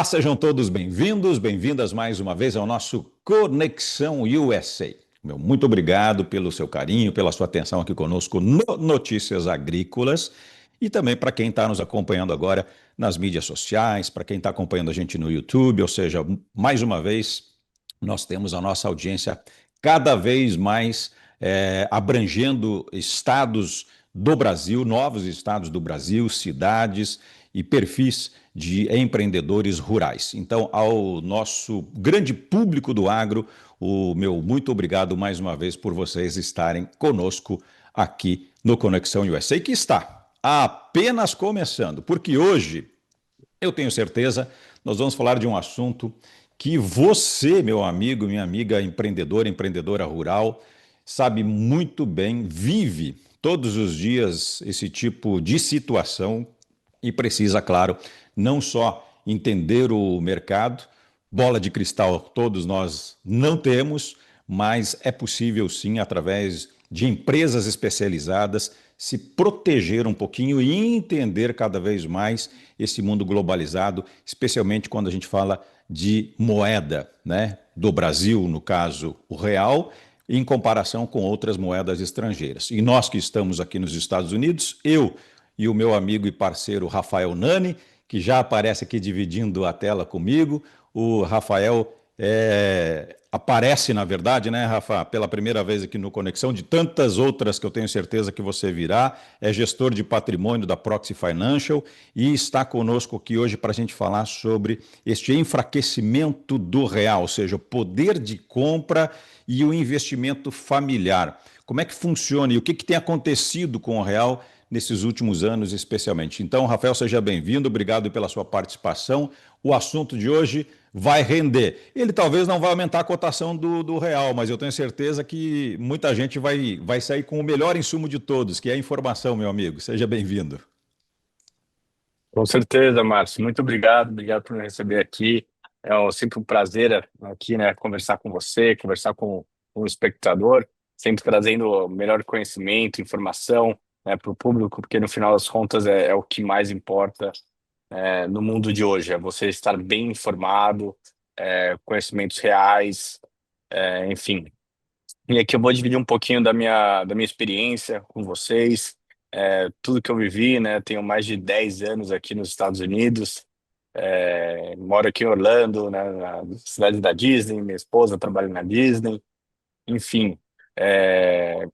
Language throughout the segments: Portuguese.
Sejam todos bem-vindos, bem-vindas mais uma vez ao nosso Conexão USA. Meu muito obrigado pelo seu carinho, pela sua atenção aqui conosco no Notícias Agrícolas e também para quem está nos acompanhando agora nas mídias sociais, para quem está acompanhando a gente no YouTube, ou seja, mais uma vez, nós temos a nossa audiência cada vez mais abrangendo estados do Brasil, novos estados do Brasil, cidades e perfis de empreendedores rurais. Então, ao nosso grande público do agro, o meu muito obrigado mais uma vez por vocês estarem conosco aqui no Conexão USA, que está apenas começando, porque hoje, eu tenho certeza, nós vamos falar de um assunto que você, meu amigo, minha amiga empreendedor, empreendedora rural, sabe muito bem, vive todos os dias esse tipo de situação e precisa, claro, não só entender o mercado, bola de cristal todos nós não temos, mas é possível sim, através de empresas especializadas, se proteger um pouquinho e entender cada vez mais esse mundo globalizado, especialmente quando a gente fala de moeda, né? Do Brasil, no caso, o real, em comparação com outras moedas estrangeiras. E nós que estamos aqui nos Estados Unidos, eu e o meu amigo e parceiro Rafael Nani, que já aparece aqui dividindo a tela comigo. O Rafael aparece, na verdade, né, Rafa, pela primeira vez aqui no Conexão, de tantas outras que eu tenho certeza que você virá. É gestor de patrimônio da Proxy Financial e está conosco aqui hoje para a gente falar sobre este enfraquecimento do real, ou seja, o poder de compra e o investimento familiar. Como é que funciona e o que tem acontecido com o real nesses últimos anos, especialmente. Então, Rafael, seja bem-vindo, obrigado pela sua participação. O assunto de hoje vai render. Ele talvez não vai aumentar a cotação do real, mas eu tenho certeza que muita gente vai sair com o melhor insumo de todos, que é a informação, meu amigo. Seja bem-vindo. Com certeza, Márcio. Muito obrigado, obrigado por me receber aqui. Sempre um prazer aqui, né, conversar com você, conversar com o espectador, sempre trazendo o melhor conhecimento, informação, né, para o público, porque no final das contas é o que mais importa, no mundo de hoje, é você estar bem informado, conhecimentos reais, enfim. E aqui eu vou dividir um pouquinho da minha experiência com vocês, tudo que eu vivi, né? Tenho mais de 10 anos aqui nos Estados Unidos, moro aqui em Orlando, né, na cidade da Disney, minha esposa trabalha na Disney, enfim. é,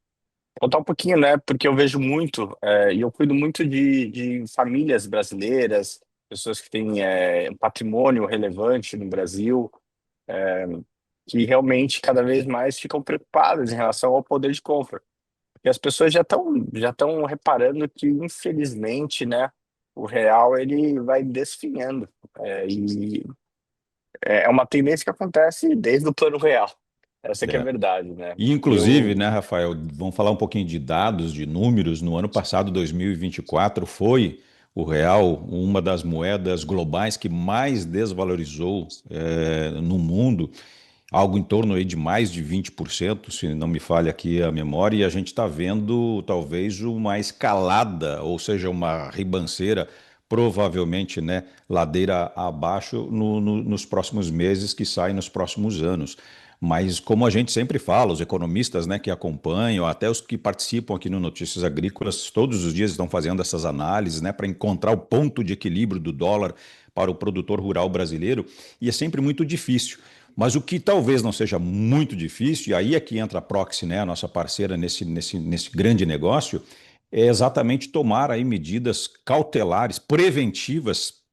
Contar um pouquinho, né? Porque eu vejo muito, e eu cuido muito de famílias brasileiras, pessoas que têm um patrimônio relevante no Brasil, que realmente cada vez mais ficam preocupadas em relação ao poder de compra. E as pessoas já estão reparando que, infelizmente, né, o real ele vai desfinhando. E é uma tendência que acontece desde o plano real. Essa que é a É. verdade, né? E, inclusive, Eu, né, Rafael, vamos falar um pouquinho de dados, de números. No ano passado, 2024, foi o real uma das moedas globais que mais desvalorizou no mundo, algo em torno aí de mais de 20%, se não me falha aqui a memória, e a gente está vendo talvez uma escalada, ou seja, uma ribanceira, provavelmente, né, ladeira abaixo nos próximos meses, que saem nos próximos anos. Mas como a gente sempre fala, os economistas, né, que acompanham, até os que participam aqui no Notícias Agrícolas, todos os dias estão fazendo essas análises, né, para encontrar o ponto de equilíbrio do dólar para o produtor rural brasileiro, e é sempre muito difícil. Mas o que talvez não seja muito difícil, e aí é que entra a Proxy, né, a nossa parceira nesse grande negócio, é exatamente tomar aí medidas cautelares, preventivas,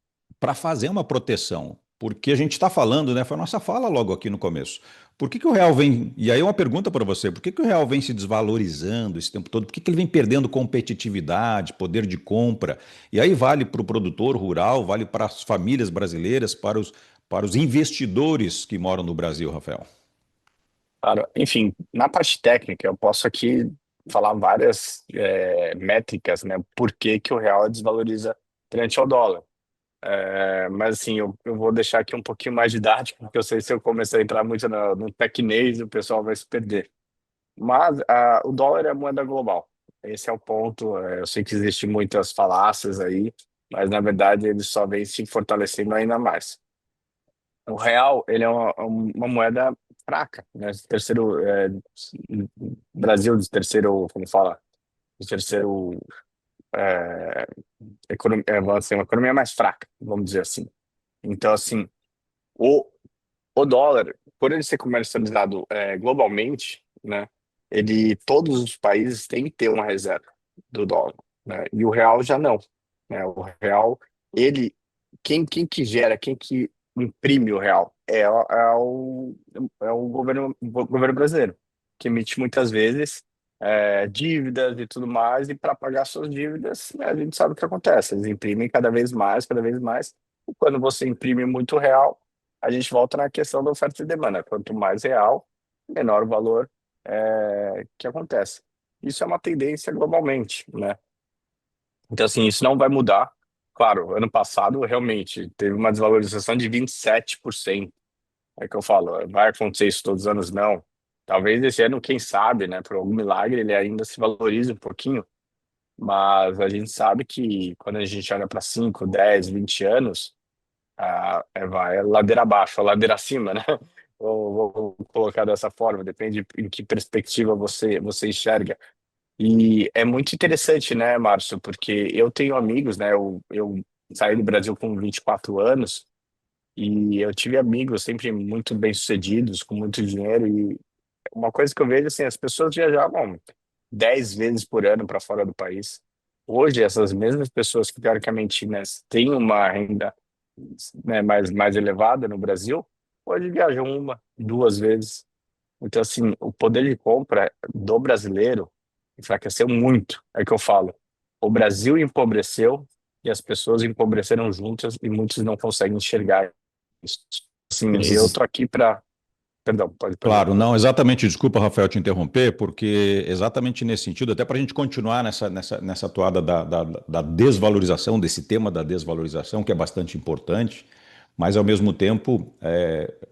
para fazer uma proteção. Porque a gente está falando, né? Foi a nossa fala logo aqui no começo. Por que o real vem. E aí uma pergunta para você: por que o real vem se desvalorizando esse tempo todo? Por que ele vem perdendo competitividade, poder de compra? E aí vale para o produtor rural, vale para as famílias brasileiras, para os investidores que moram no Brasil, Rafael. claro, enfim, na parte técnica, eu posso aqui falar várias métricas, né? Por que que o real desvaloriza frente ao dólar. Mas assim, eu vou deixar aqui um pouquinho mais didático, porque eu sei que se eu começar a entrar muito no tecnês, o pessoal vai se perder. Mas o dólar é a moeda global. Esse é o ponto. Eu sei que existem muitas falácias aí, mas na verdade ele só vem se fortalecendo ainda mais. O real, ele é uma moeda fraca, né? Terceiro, Brasil de terceiro, como fala, de terceiro, é, vamos dizer, uma economia mais fraca, vamos dizer assim. Então, assim, o, o dólar, por ele ser comercializado globalmente, né? Todos os países têm que ter uma reserva do dólar, né? E o real já não, né? O real, ele, quem que gera, quem que imprime o real é o governo brasileiro, que emite muitas vezes dívidas e tudo mais, e para pagar suas dívidas, né, a gente sabe o que acontece, eles imprimem cada vez mais, e quando você imprime muito real, a gente volta na questão da oferta e demanda. Quanto mais real, menor o valor que acontece. Isso é uma tendência globalmente, né? Então, assim, isso não vai mudar. Claro, ano passado realmente teve uma desvalorização de 27%. É que eu falo, vai acontecer isso todos os anos? Não. Talvez esse ano, quem sabe, né, por algum milagre, ele ainda se valorize um pouquinho, mas a gente sabe que quando a gente olha para 5, 10, 20 anos, vai ladeira abaixo, a ladeira acima, né? Vou colocar dessa forma, depende em que perspectiva você enxerga. E é muito interessante, né, Márcio, porque eu tenho amigos, né? Eu saí do Brasil com 24 anos e eu tive amigos sempre muito bem-sucedidos, com muito dinheiro. E uma coisa que eu vejo, assim, as pessoas viajavam 10 vezes por ano para fora do país. Hoje, essas mesmas pessoas que, teoricamente, né, têm uma renda, né, mais elevada no Brasil, hoje viajam uma, duas vezes. Então, assim, o poder de compra do brasileiro enfraqueceu muito. É que eu falo. O Brasil empobreceu e as pessoas empobreceram juntas e muitos não conseguem enxergar isso. Assim, eu tô aqui para. Perdão, pode Claro, falar. não, exatamente. Desculpa, Rafael, te interromper, porque exatamente nesse sentido, até para a gente continuar nessa toada da desvalorização, desse tema da desvalorização, que é bastante importante, mas ao mesmo tempo,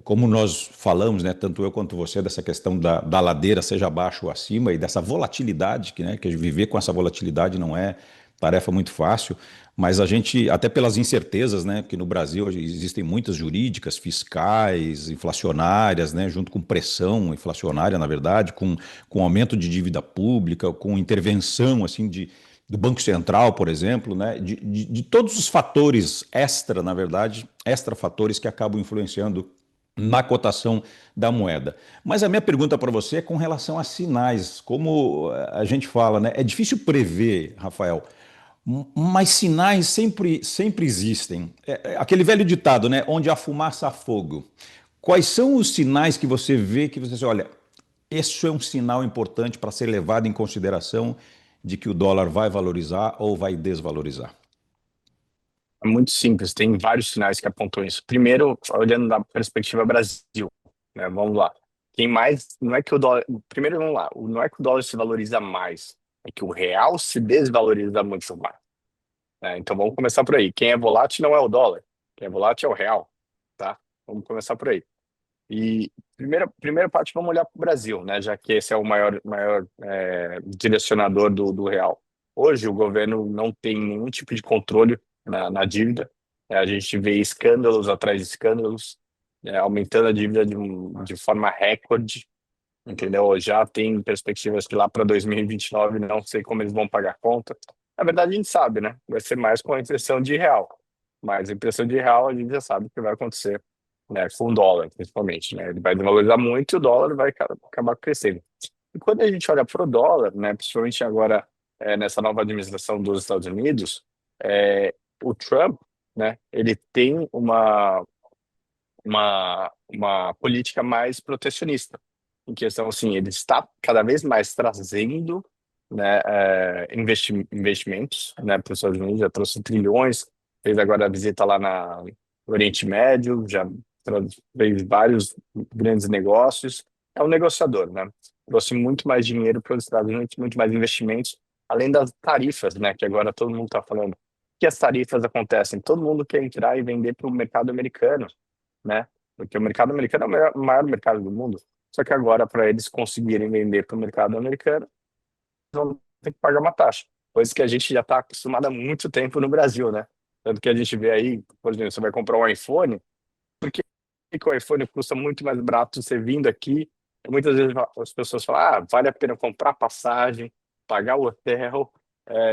como nós falamos, né, tanto eu quanto você, dessa questão da ladeira, seja abaixo ou acima, e dessa volatilidade, que viver com essa volatilidade não é tarefa muito fácil. Mas a gente, até pelas incertezas, né, que no Brasil hoje existem muitas jurídicas, fiscais, inflacionárias, né, junto com pressão inflacionária, na verdade, com aumento de dívida pública, com intervenção assim do Banco Central, por exemplo, né, de todos os fatores extra, na verdade, extra fatores que acabam influenciando na cotação da moeda. Mas a minha pergunta para você é com relação a sinais. Como a gente fala, né, é difícil prever, Rafael, mas sinais sempre existem. Aquele velho ditado, né? Onde há fumaça, há fogo. Quais são os sinais que você vê que você diz, olha, esse é um sinal importante para ser levado em consideração de que o dólar vai valorizar ou vai desvalorizar? É muito simples, tem vários sinais que apontam isso. Primeiro, olhando da perspectiva Brasil, né? Vamos lá. Quem mais, não é que o dólar, primeiro vamos lá, não é que o dólar se valoriza mais, é que o real se desvaloriza muito mais. Então vamos começar por aí. Quem é volátil não é o dólar, quem é volátil é o real, tá? Vamos começar por aí. E primeira parte, vamos olhar para o Brasil, né? Já que esse é o maior direcionador do real. Hoje o governo não tem nenhum tipo de controle na dívida. A gente vê escândalos atrás de escândalos, aumentando a dívida de forma recorde, entendeu? Já tem perspectivas que lá para 2029 não sei como eles vão pagar a conta. Na verdade, a gente sabe, né? Vai ser mais com a impressão de real. Mas a impressão de real a gente já sabe o que vai acontecer, né? Com o dólar, principalmente, né? Ele vai desvalorizar muito e o dólar vai acabar crescendo. E quando a gente olha para o dólar, né? Principalmente agora nessa nova administração dos Estados Unidos, é, o Trump, né? Ele tem uma política mais protecionista, em questão assim, ele está cada vez mais trazendo, né, investimentos, né, para os Estados Unidos, já trouxe trilhões, fez agora a visita lá no Oriente Médio, já fez vários grandes negócios, é um negociador, né, trouxe muito mais dinheiro para os Estados Unidos, muito mais investimentos, além das tarifas, né, que agora todo mundo está falando. Que as tarifas acontecem? Todo mundo quer entrar e vender para o mercado americano, né? Porque o mercado americano é o maior mercado do mundo. Só que agora, para eles conseguirem vender para o mercado americano, vão ter que pagar uma taxa. Coisa que a gente já está acostumado há muito tempo no Brasil, né? Tanto que a gente vê aí, por exemplo, você vai comprar um iPhone, que o iPhone custa muito mais barato você vindo aqui. Muitas vezes as pessoas falam, ah, vale a pena comprar passagem, pagar o hotel,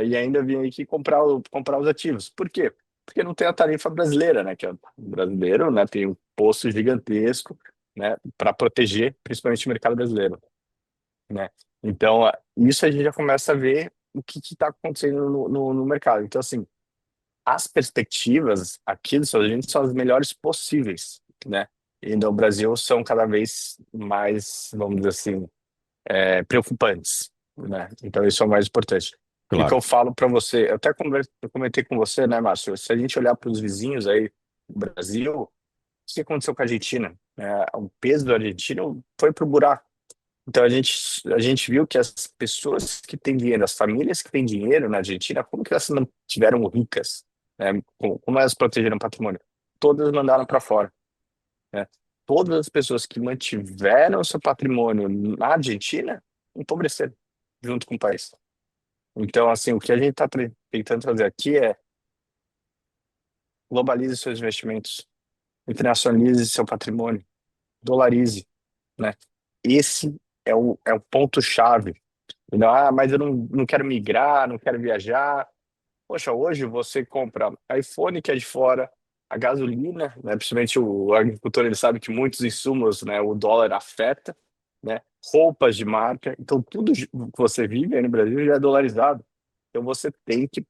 e ainda vir aqui comprar os ativos. Por quê? Porque não tem a tarifa brasileira, né? Que é o brasileiro, né, tem um posto gigantesco, né, para proteger principalmente o mercado brasileiro, né? Então, isso a gente já começa a ver o que está acontecendo no mercado. Então, assim, as perspectivas aqui dos Estados Unidos são as melhores possíveis, né? E no Brasil são cada vez mais, vamos dizer assim, preocupantes, né? Então isso é o mais importante. E o que Claro. eu falo para você, eu até eu comentei com você, né, Márcio? Se a gente olhar para os vizinhos aí do Brasil, o que aconteceu com a Argentina? O peso da Argentina foi para o buraco. Então a gente viu que as pessoas que têm dinheiro, as famílias que têm dinheiro na Argentina, como que elas se mantiveram ricas, né? Como elas protegeram o patrimônio? Todas mandaram para fora, né? Todas as pessoas que mantiveram seu patrimônio na Argentina empobreceram junto com o país. Então, assim, o que a gente está tentando fazer aqui é globalize seus investimentos, internacionalize seu patrimônio, dolarize, né? Esse é o ponto-chave. Não, mas eu não quero migrar, não quero viajar. Poxa, hoje você compra iPhone que é de fora, a gasolina, né? Principalmente o agricultor, ele sabe que muitos insumos, né, o dólar afeta, né? Roupas de marca. Então, tudo que você vive aí no Brasil já é dolarizado. Então, você tem que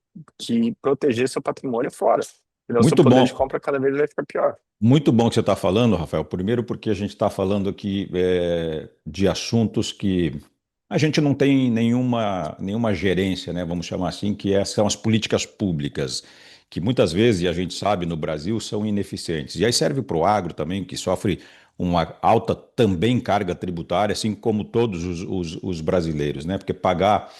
proteger seu patrimônio fora. Senão, seu Muito poder de bom. compra cada vez vai ficar pior. Muito bom que você está falando, Rafael. Primeiro, porque a gente está falando aqui de assuntos que a gente não tem nenhuma gerência, né? Vamos chamar assim, são as políticas públicas, que muitas vezes, e a gente sabe, no Brasil, são ineficientes. E aí serve para o agro também, que sofre uma alta também carga tributária, assim como todos os brasileiros, né? Porque pagar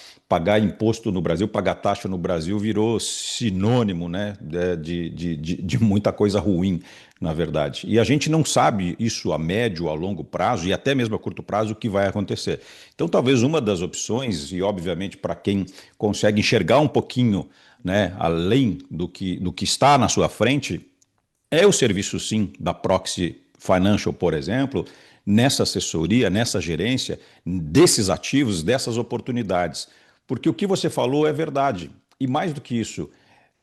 imposto no Brasil, pagar taxa no Brasil virou sinônimo, né, de muita coisa ruim, na verdade. E a gente não sabe isso a médio, a longo prazo e até mesmo a curto prazo o que vai acontecer. Então, talvez uma das opções, e obviamente para quem consegue enxergar um pouquinho, né, além do que está na sua frente, é o serviço sim da Proxy Financial, por exemplo, nessa assessoria, nessa gerência desses ativos, dessas oportunidades. Porque o que você falou é verdade. E mais do que isso,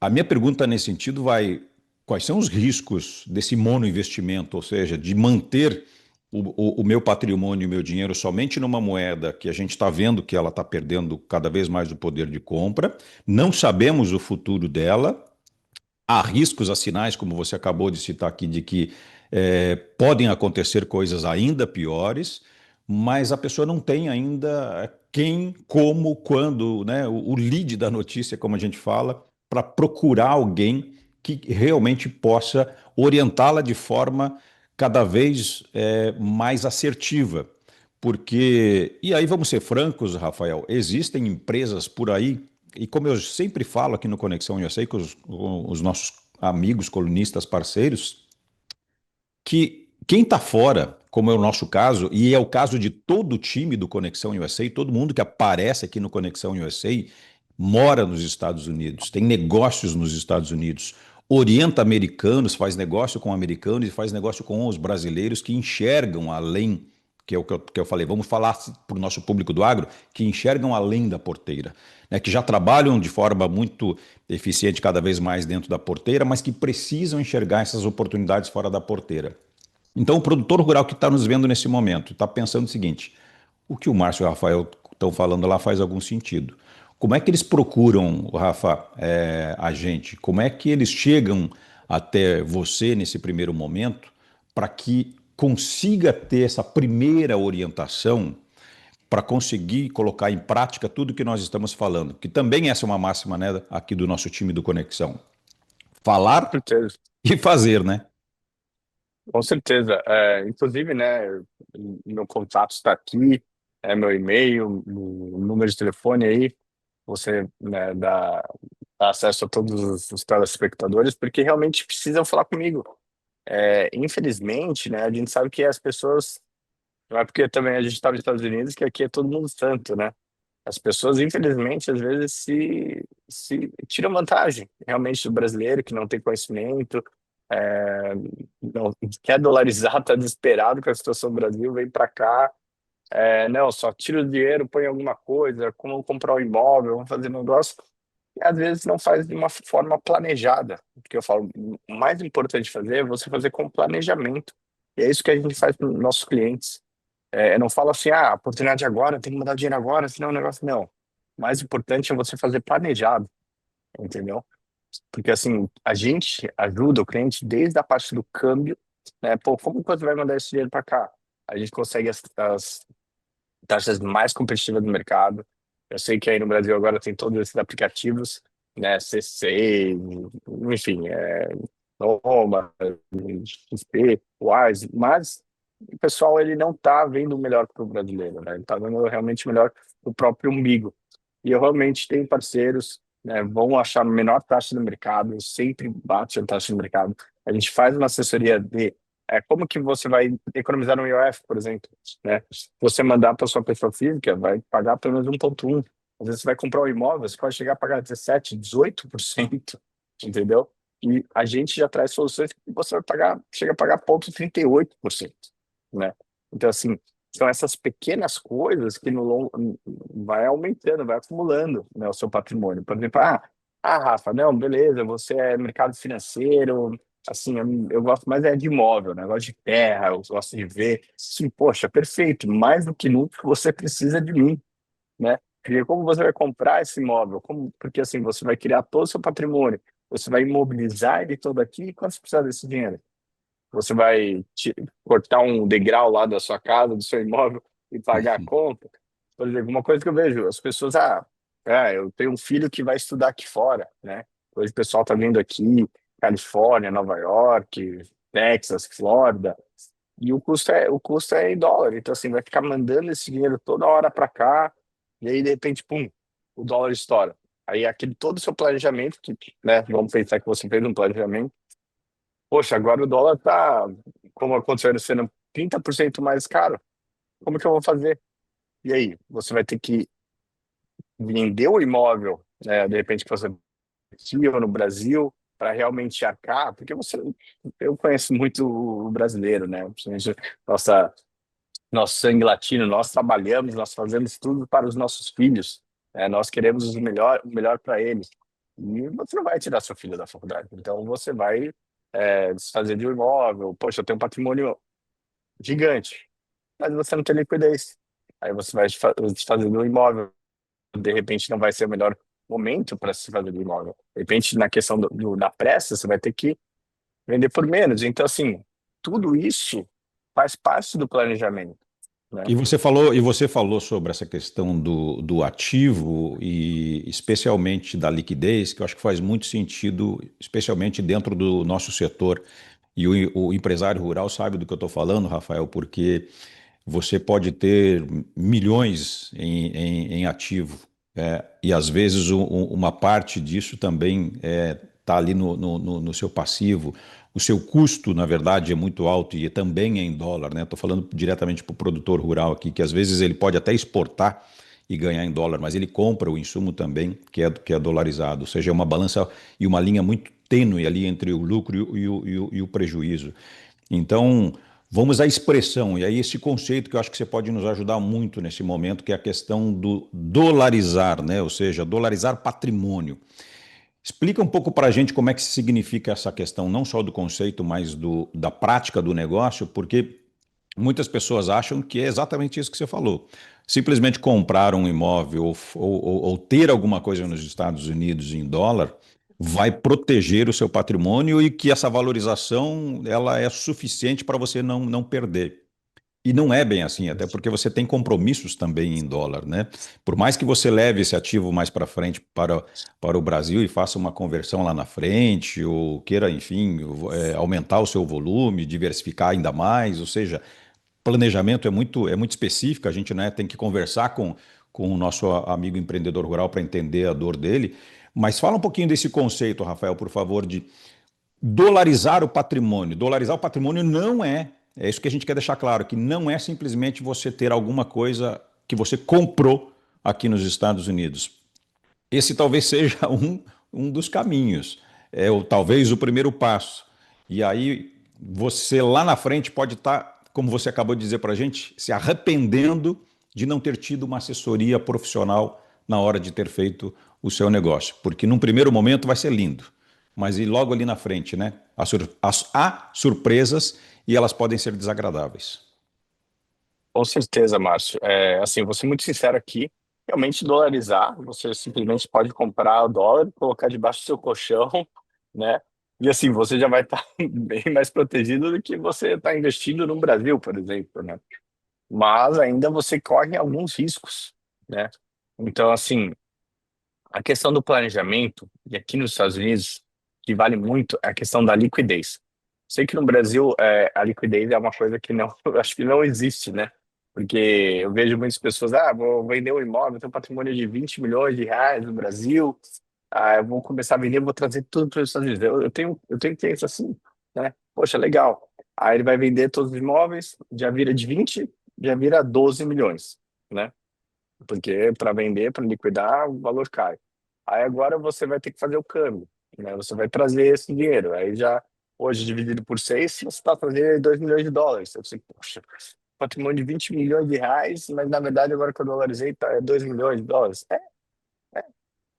a minha pergunta nesse sentido vai: quais são os riscos desse monoinvestimento, ou seja, de manter o meu patrimônio e o meu dinheiro somente numa moeda que a gente está vendo que ela está perdendo cada vez mais o poder de compra, não sabemos o futuro dela. Há riscos, há sinais, como você acabou de citar aqui, de que podem acontecer coisas ainda piores, mas a pessoa não tem ainda quem, como, quando, né, o lead da notícia, como a gente fala, para procurar alguém que realmente possa orientá-la de forma cada vez mais assertiva. Porque, e aí vamos ser francos, Rafael, existem empresas por aí e como eu sempre falo aqui no Conexão USA com os nossos amigos, colunistas, parceiros, que quem está fora, como é o nosso caso, e é o caso de todo o time do Conexão USA, todo mundo que aparece aqui no Conexão USA, mora nos Estados Unidos, tem negócios nos Estados Unidos, orienta americanos, faz negócio com americanos e faz negócio com os brasileiros que enxergam além, que é o que eu falei, vamos falar para o nosso público do agro, que enxergam além da porteira, né, que já trabalham de forma muito eficiente cada vez mais dentro da porteira, mas que precisam enxergar essas oportunidades fora da porteira. Então, o produtor rural que está nos vendo nesse momento está pensando o seguinte: o que o Márcio e o Rafael estão falando lá faz algum sentido. Como é que eles procuram, Rafa, a gente? Como é que eles chegam até você nesse primeiro momento para que consiga ter essa primeira orientação para conseguir colocar em prática tudo que nós estamos falando? Que também essa é uma máxima, né, aqui do nosso time do Conexão. Com Falar certeza. e fazer, né? Com certeza. Inclusive, né, meu contato está aqui, meu e-mail, o número de telefone aí, você, né, dá acesso a todos os telespectadores, porque realmente precisam falar comigo. Infelizmente, né, a gente sabe que as pessoas, não é porque também a gente está nos Estados Unidos que aqui é todo mundo santo, né? As pessoas, infelizmente, às vezes se tiram vantagem realmente do brasileiro que não tem conhecimento, é, não quer dolarizar, está desesperado com a situação do Brasil, vem para cá, não, só tira o dinheiro, põe em alguma coisa, como comprar um imóvel, vamos fazer negócio, e às vezes não faz de uma forma planejada, porque eu falo, o mais importante fazer é você fazer com planejamento, e é isso que a gente faz para os nossos clientes. Eu não falo assim, ah, oportunidade agora, tem que mandar o dinheiro agora, senão o negócio não. O mais importante é você fazer planejado, entendeu? Porque assim, a gente ajuda o cliente desde a parte do câmbio, né? Pô, como que você vai mandar esse dinheiro para cá? A gente consegue as taxas mais competitivas do mercado. Eu sei que aí no Brasil agora tem todos esses aplicativos, né? CC, enfim, Noma, XP, Wise, mas o pessoal ele não está vendo o melhor para o brasileiro, né? Ele está vendo realmente o melhor para o próprio umbigo. E eu realmente tenho parceiros, né, vão achar a menor taxa do mercado, eu sempre bate a taxa do mercado. A gente faz uma assessoria de como que você vai economizar no IOF, por exemplo, né? Você mandar para sua pessoa física, vai pagar pelo menos 1,1. Às vezes você vai comprar um imóvel, você pode chegar a pagar 17, 18%, entendeu? E a gente já traz soluções que você vai pagar, chega a pagar 0,38%, né? Então, assim, são essas pequenas coisas que no longo vai aumentando, vai acumulando, né, o seu patrimônio. Por exemplo, Rafa, não, beleza, você é mercado financeiro, assim, eu gosto mais de imóvel, né? Eu gosto de terra, eu gosto de ver. Sim, poxa, perfeito, mais do que nunca você precisa de mim, né? Porque como você vai comprar esse imóvel? Porque assim, você vai criar todo o seu patrimônio, você vai imobilizar ele todo aqui, e quando você precisar desse dinheiro? Você vai cortar um degrau lá da sua casa, do seu imóvel e pagar a conta? Por exemplo, uma coisa que eu vejo, as pessoas, eu tenho um filho que vai estudar aqui fora, né? Hoje o pessoal tá vindo aqui, Califórnia, Nova York, Texas, Flórida, e o custo é em dólar. Então, assim, vai ficar mandando esse dinheiro toda hora para cá, e aí, de repente, pum, o dólar estoura. Aí, aquele todo o seu planejamento, que, né, vamos pensar que você fez um planejamento, poxa, agora o dólar tá, como aconteceu esse ano, 30% mais caro. Como que eu vou fazer? E aí, você vai ter que vender o imóvel, né, de repente que você aqui ou no Brasil, para realmente arcar, porque eu conheço muito o brasileiro, né? Principalmente nosso sangue latino, nós trabalhamos, nós fazemos tudo para os nossos filhos, né? Nós queremos o melhor para eles. E você não vai tirar seu filho da faculdade, então você vai desfazer de um imóvel. Poxa, eu tenho um patrimônio gigante, mas você não tem liquidez. Aí você vai desfazer do imóvel, de repente não vai ser o melhor momento para se fazer do imóvel. De repente, na questão da pressa, você vai ter que vender por menos. Então, assim, tudo isso faz parte do planejamento, né? E você falou sobre essa questão do ativo e especialmente da liquidez, que eu acho que faz muito sentido, especialmente dentro do nosso setor. E o empresário rural sabe do que eu estou falando, Rafael, porque você pode ter milhões em ativo, e às vezes uma parte disso também está ali no seu passivo. O seu custo, na verdade, é muito alto e também é em dólar, né? Estou falando diretamente para o produtor rural aqui, que às vezes ele pode até exportar e ganhar em dólar, mas ele compra o insumo também, que é dolarizado. Ou seja, é uma balança e uma linha muito tênue ali entre o lucro e o prejuízo. Então, vamos à expressão, e aí esse conceito que eu acho que você pode nos ajudar muito nesse momento, que é a questão do dolarizar, né? Ou seja, dolarizar patrimônio. Explica um pouco para a gente como é que significa essa questão, não só do conceito, mas da prática do negócio, porque muitas pessoas acham que é exatamente isso que você falou. Simplesmente comprar um imóvel ou ter alguma coisa nos Estados Unidos em dólar vai proteger o seu patrimônio e que essa valorização ela é suficiente para você não perder. E não é bem assim, até porque você tem compromissos também em dólar, né? Por mais que você leve esse ativo mais para frente para o Brasil e faça uma conversão lá na frente, ou queira, enfim, aumentar o seu volume, diversificar ainda mais, ou seja, planejamento é muito específico, a gente, né, tem que conversar com o nosso amigo empreendedor rural para entender a dor dele. Mas fala um pouquinho desse conceito, Rafael, por favor, de dolarizar o patrimônio. Dolarizar o patrimônio não é isso que a gente quer deixar claro, que não é simplesmente você ter alguma coisa que você comprou aqui nos Estados Unidos. Esse talvez seja um dos caminhos, talvez o primeiro passo. E aí você lá na frente pode estar, como você acabou de dizer para a gente, se arrependendo de não ter tido uma assessoria profissional na hora de ter feito o seu negócio. Porque num primeiro momento vai ser lindo, mas e logo ali na frente, né? Há surpresas e elas podem ser desagradáveis. Com certeza, Márcio. Assim, vou ser muito sincero aqui. Realmente, dolarizar, você simplesmente pode comprar o dólar, colocar debaixo do seu colchão, né? E assim, você já vai estar bem mais protegido do que você está investindo no Brasil, por exemplo, né? Mas ainda você corre alguns riscos, né? Então, assim, a questão do planejamento, e aqui nos Estados Unidos, que vale muito, é a questão da liquidez. Sei que no Brasil a liquidez é uma coisa que não, eu acho que não existe, né? Porque eu vejo muitas pessoas, vou vender um imóvel, tenho um patrimônio de 20 milhões de reais no Brasil, eu vou começar a vender, vou trazer tudo para os Estados Unidos. Eu tenho clientes assim, né? Poxa, legal. Aí ele vai vender todos os imóveis, já vira de 20, já vira 12 milhões, né? Porque para vender, para liquidar, o valor cai. Aí agora você vai ter que fazer o câmbio, né? Você vai trazer esse dinheiro. Aí já, hoje, dividido por seis, você está trazendo 2 milhões de dólares. Então, você, poxa, patrimônio de 20 milhões de reais, mas na verdade, agora que eu dolarizei, tá, é 2 milhões de dólares. É.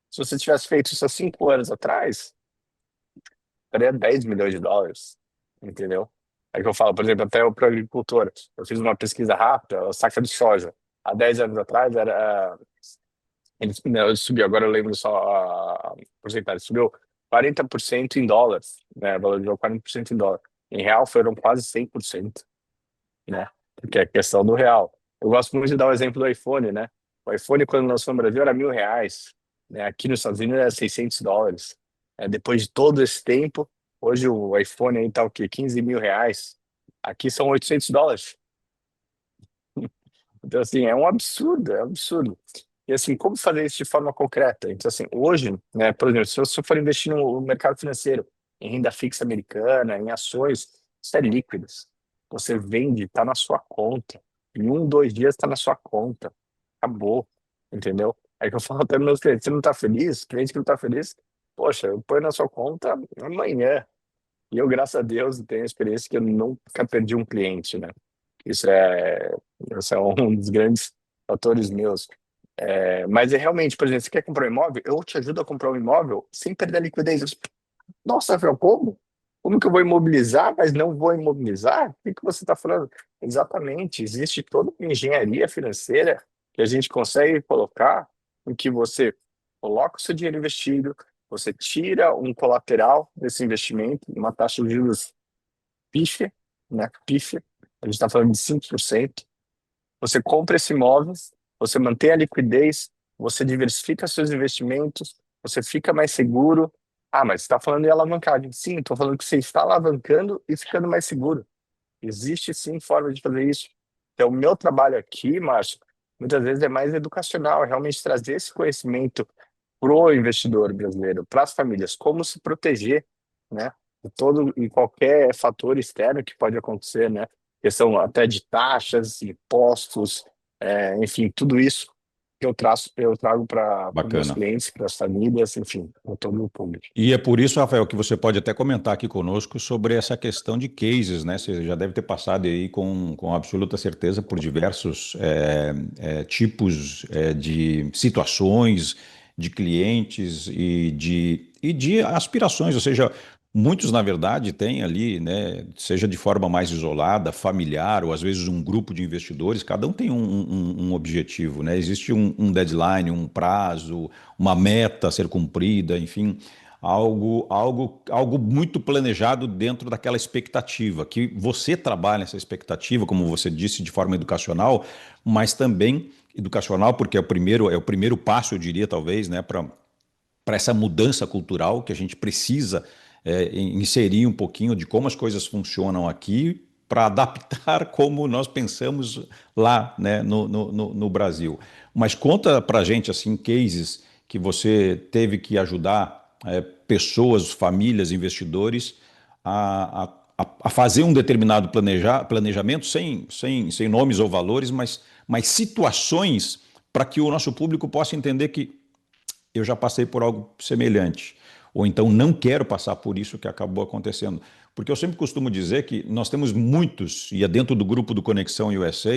Se você tivesse feito isso há 5 anos atrás, estaria 10 milhões de dólares, entendeu? É que eu falo, por exemplo, até o agricultor. Eu fiz uma pesquisa rápida, a saca de soja. Há 10 anos atrás era ele subiu, agora eu lembro só a porcentagem, subiu 40% em dólares, né? Valorizou 40% em dólar. Em real foram quase 100%, né? Porque é questão do real. Eu gosto muito de dar o exemplo do iPhone, né? O iPhone, quando lançou no Brasil, era R$ 1.000, né? Aqui nos Estados Unidos era US$ 600. Depois de todo esse tempo, hoje o iPhone aí tá o quê? 15 mil reais. Aqui são US$ 800. Então, assim, é um absurdo, é um absurdo. E, assim, como fazer isso de forma concreta? Então, assim, hoje, né, por exemplo, se você for investir no mercado financeiro, em renda fixa americana, em ações, isso é líquidas. Você vende, está na sua conta. Em 1, 2 dias está na sua conta. Acabou, entendeu? Aí que eu falo até para meus clientes, você não está feliz? Cliente que não está feliz, poxa, eu ponho na sua conta amanhã. E eu, graças a Deus, tenho a experiência que eu nunca perdi um cliente, né? Isso é, isso é um dos grandes fatores meus. Mas é realmente, por exemplo, você quer comprar um imóvel? Eu te ajudo a comprar um imóvel sem perder a liquidez. Nossa, Rafael, como? Como que eu vou imobilizar, mas não vou imobilizar? O que que você está falando? Exatamente, existe toda uma engenharia financeira que a gente consegue colocar em que você coloca o seu dinheiro investido, você tira um colateral desse investimento, uma taxa de juros pífia, né? Pífia, a gente está falando de 5%. Você compra esse imóvel, você mantém a liquidez, você diversifica seus investimentos, você fica mais seguro. Mas você está falando em alavancagem. Sim, estou falando que você está alavancando e ficando mais seguro. Existe sim forma de fazer isso. Então, o meu trabalho aqui, Márcio, muitas vezes é mais educacional, é realmente trazer esse conhecimento para o investidor brasileiro, para as famílias, como se proteger, né, de todo e qualquer fator externo que pode acontecer, né, questão até de taxas, impostos, enfim, tudo isso que eu trago para os meus Bacana. clientes, para as famílias, enfim, para todo o público. E é por isso, Rafael, que você pode até comentar aqui conosco sobre essa questão de cases, né? Você já deve ter passado aí com absoluta certeza por diversos tipos de situações, de clientes e de aspirações, ou seja, muitos, na verdade, têm ali, né, seja de forma mais isolada, familiar, ou às vezes um grupo de investidores, cada um tem um objetivo, né? Existe um deadline, um prazo, uma meta a ser cumprida, enfim. Algo muito planejado dentro daquela expectativa, que você trabalha essa expectativa, como você disse, de forma educacional, mas também educacional, porque é o primeiro passo, eu diria, talvez, né, para essa mudança cultural que a gente precisa inserir um pouquinho de como as coisas funcionam aqui para adaptar como nós pensamos lá, né, no Brasil. Mas conta para a gente assim cases que você teve que ajudar pessoas, famílias, investidores a fazer um determinado planejamento sem nomes ou valores, mas situações para que o nosso público possa entender que eu já passei por algo semelhante. Ou então não quero passar por isso que acabou acontecendo. Porque eu sempre costumo dizer que nós temos muitos, e é dentro do grupo do Conexão USA,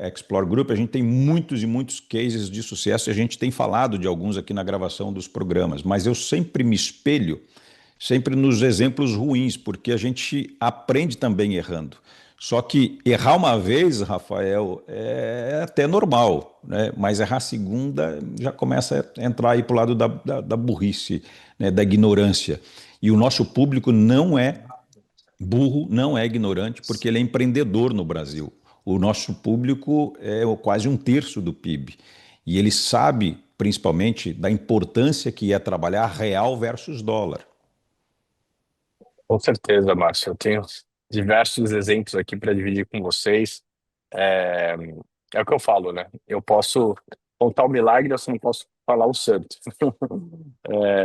Explore Group, a gente tem muitos e muitos cases de sucesso e a gente tem falado de alguns aqui na gravação dos programas, mas eu sempre me espelho sempre nos exemplos ruins, porque a gente aprende também errando. Só que errar uma vez, Rafael, é até normal, né? Mas errar a segunda já começa a entrar aí para o lado da burrice, né? Da ignorância. E o nosso público não é burro, não é ignorante, porque ele é empreendedor no Brasil. O nosso público é quase um terço do PIB. E ele sabe, principalmente, da importância que é trabalhar real versus dólar. Com certeza, Márcio. Eu tenho diversos exemplos aqui para dividir com vocês. É, é o que eu falo, né? Eu posso contar o milagre, eu só não posso falar o santo.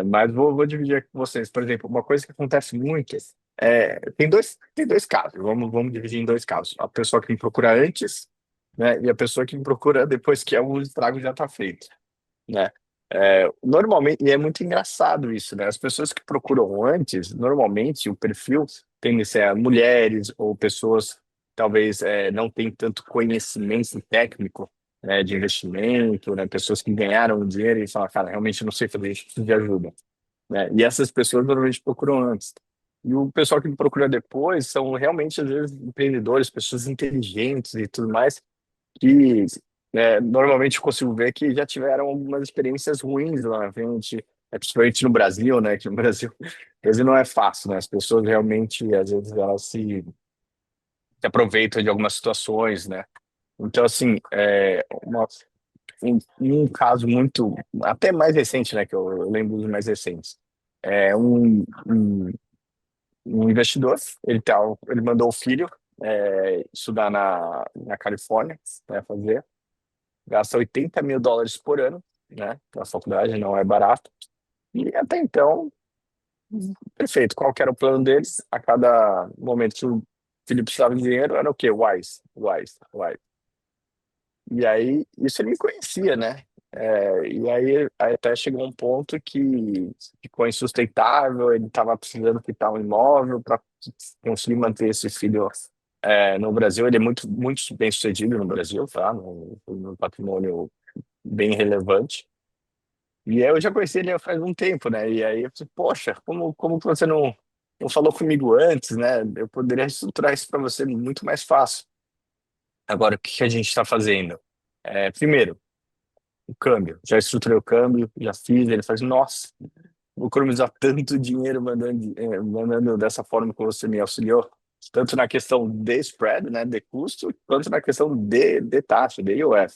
Mas vou dividir aqui com vocês. Por exemplo, uma coisa que acontece muito tem dois casos. Vamos dividir em dois casos. A pessoa que me procura antes, né? E a pessoa que me procura depois que o estrago já está feito, né? Normalmente, e é muito engraçado isso, né? As pessoas que procuram antes, normalmente o perfil tende a ser mulheres ou pessoas talvez não têm tanto conhecimento técnico, né, de investimento, né? Pessoas que ganharam dinheiro e falam, cara, realmente não sei fazer isso, preciso de ajuda, né? E essas pessoas normalmente procuram antes. E o pessoal que me procura depois são realmente, às vezes, empreendedores, pessoas inteligentes e tudo mais, que normalmente eu consigo ver que já tiveram algumas experiências ruins lá na frente, principalmente no Brasil, né? Que no Brasil não é fácil, né? As pessoas realmente, às vezes, elas se aproveitam de algumas situações, né? Então, assim, um caso muito, até mais recente, né? Que eu lembro dos mais recentes. Um investidor, ele mandou o filho estudar na Califórnia, né, gasta US$ 80.000 por ano, né? Na faculdade não é barato. E até então, perfeito. Qual que era o plano deles? A cada momento que o filho precisava de dinheiro, era o quê? Wise, wise, wise. E aí, isso ele me conhecia, né? E aí até chegou um ponto que ficou insustentável, ele estava precisando quitar um imóvel para conseguir manter esse filho no Brasil. Ele é muito, muito bem sucedido no Brasil, tá? No patrimônio bem relevante. E aí eu já conheci ele faz um tempo, né? E aí eu falei, poxa, como que você não falou comigo antes, né? Eu poderia estruturar isso para você muito mais fácil. Agora, o que que a gente está fazendo? Primeiro, o câmbio. Já estruturei o câmbio, já fiz. Ele faz, nossa, vou economizar tanto dinheiro mandando dessa forma que você me auxiliou. Tanto na questão de spread, né, de custo, quanto na questão de taxa, de IOF,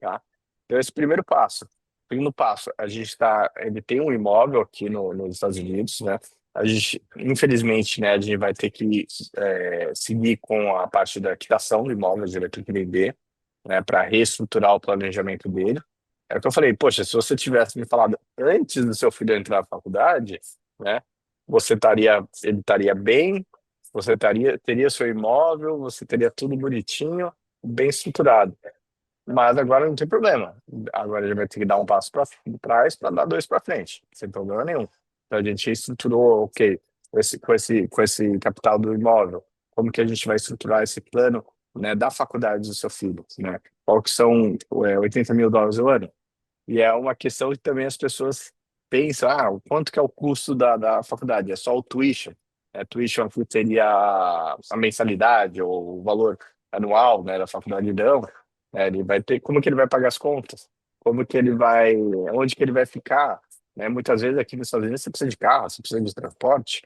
tá? Então, esse é o primeiro passo. Segundo passo, ele tem um imóvel aqui nos Estados Unidos, né? A gente, infelizmente, né, a gente vai ter que seguir com a parte da quitação do imóvel, a gente vai ter que vender, né, para reestruturar o planejamento dele. É o que eu falei, poxa, se você tivesse me falado antes do seu filho entrar na faculdade, né, ele estaria bem, teria seu imóvel, você teria tudo bonitinho, bem estruturado. Mas agora não tem problema. Agora ele vai ter que dar um passo para trás para dar dois para frente, sem problema nenhum. Então a gente estruturou, ok, com esse capital do imóvel, como que a gente vai estruturar esse plano, né, da faculdade do seu filho, né? Qual que são US$ 80.000 ao ano? E é uma questão que também as pessoas pensam, o quanto que é o custo da faculdade? É só o tuition. Tuition que seria a mensalidade ou o valor anual, né, da faculdade, não. Ele vai ter, como que ele vai pagar as contas? Como que ele vai, onde que ele vai ficar? Né? Muitas vezes aqui nos Estados Unidos você precisa de carro, você precisa de transporte,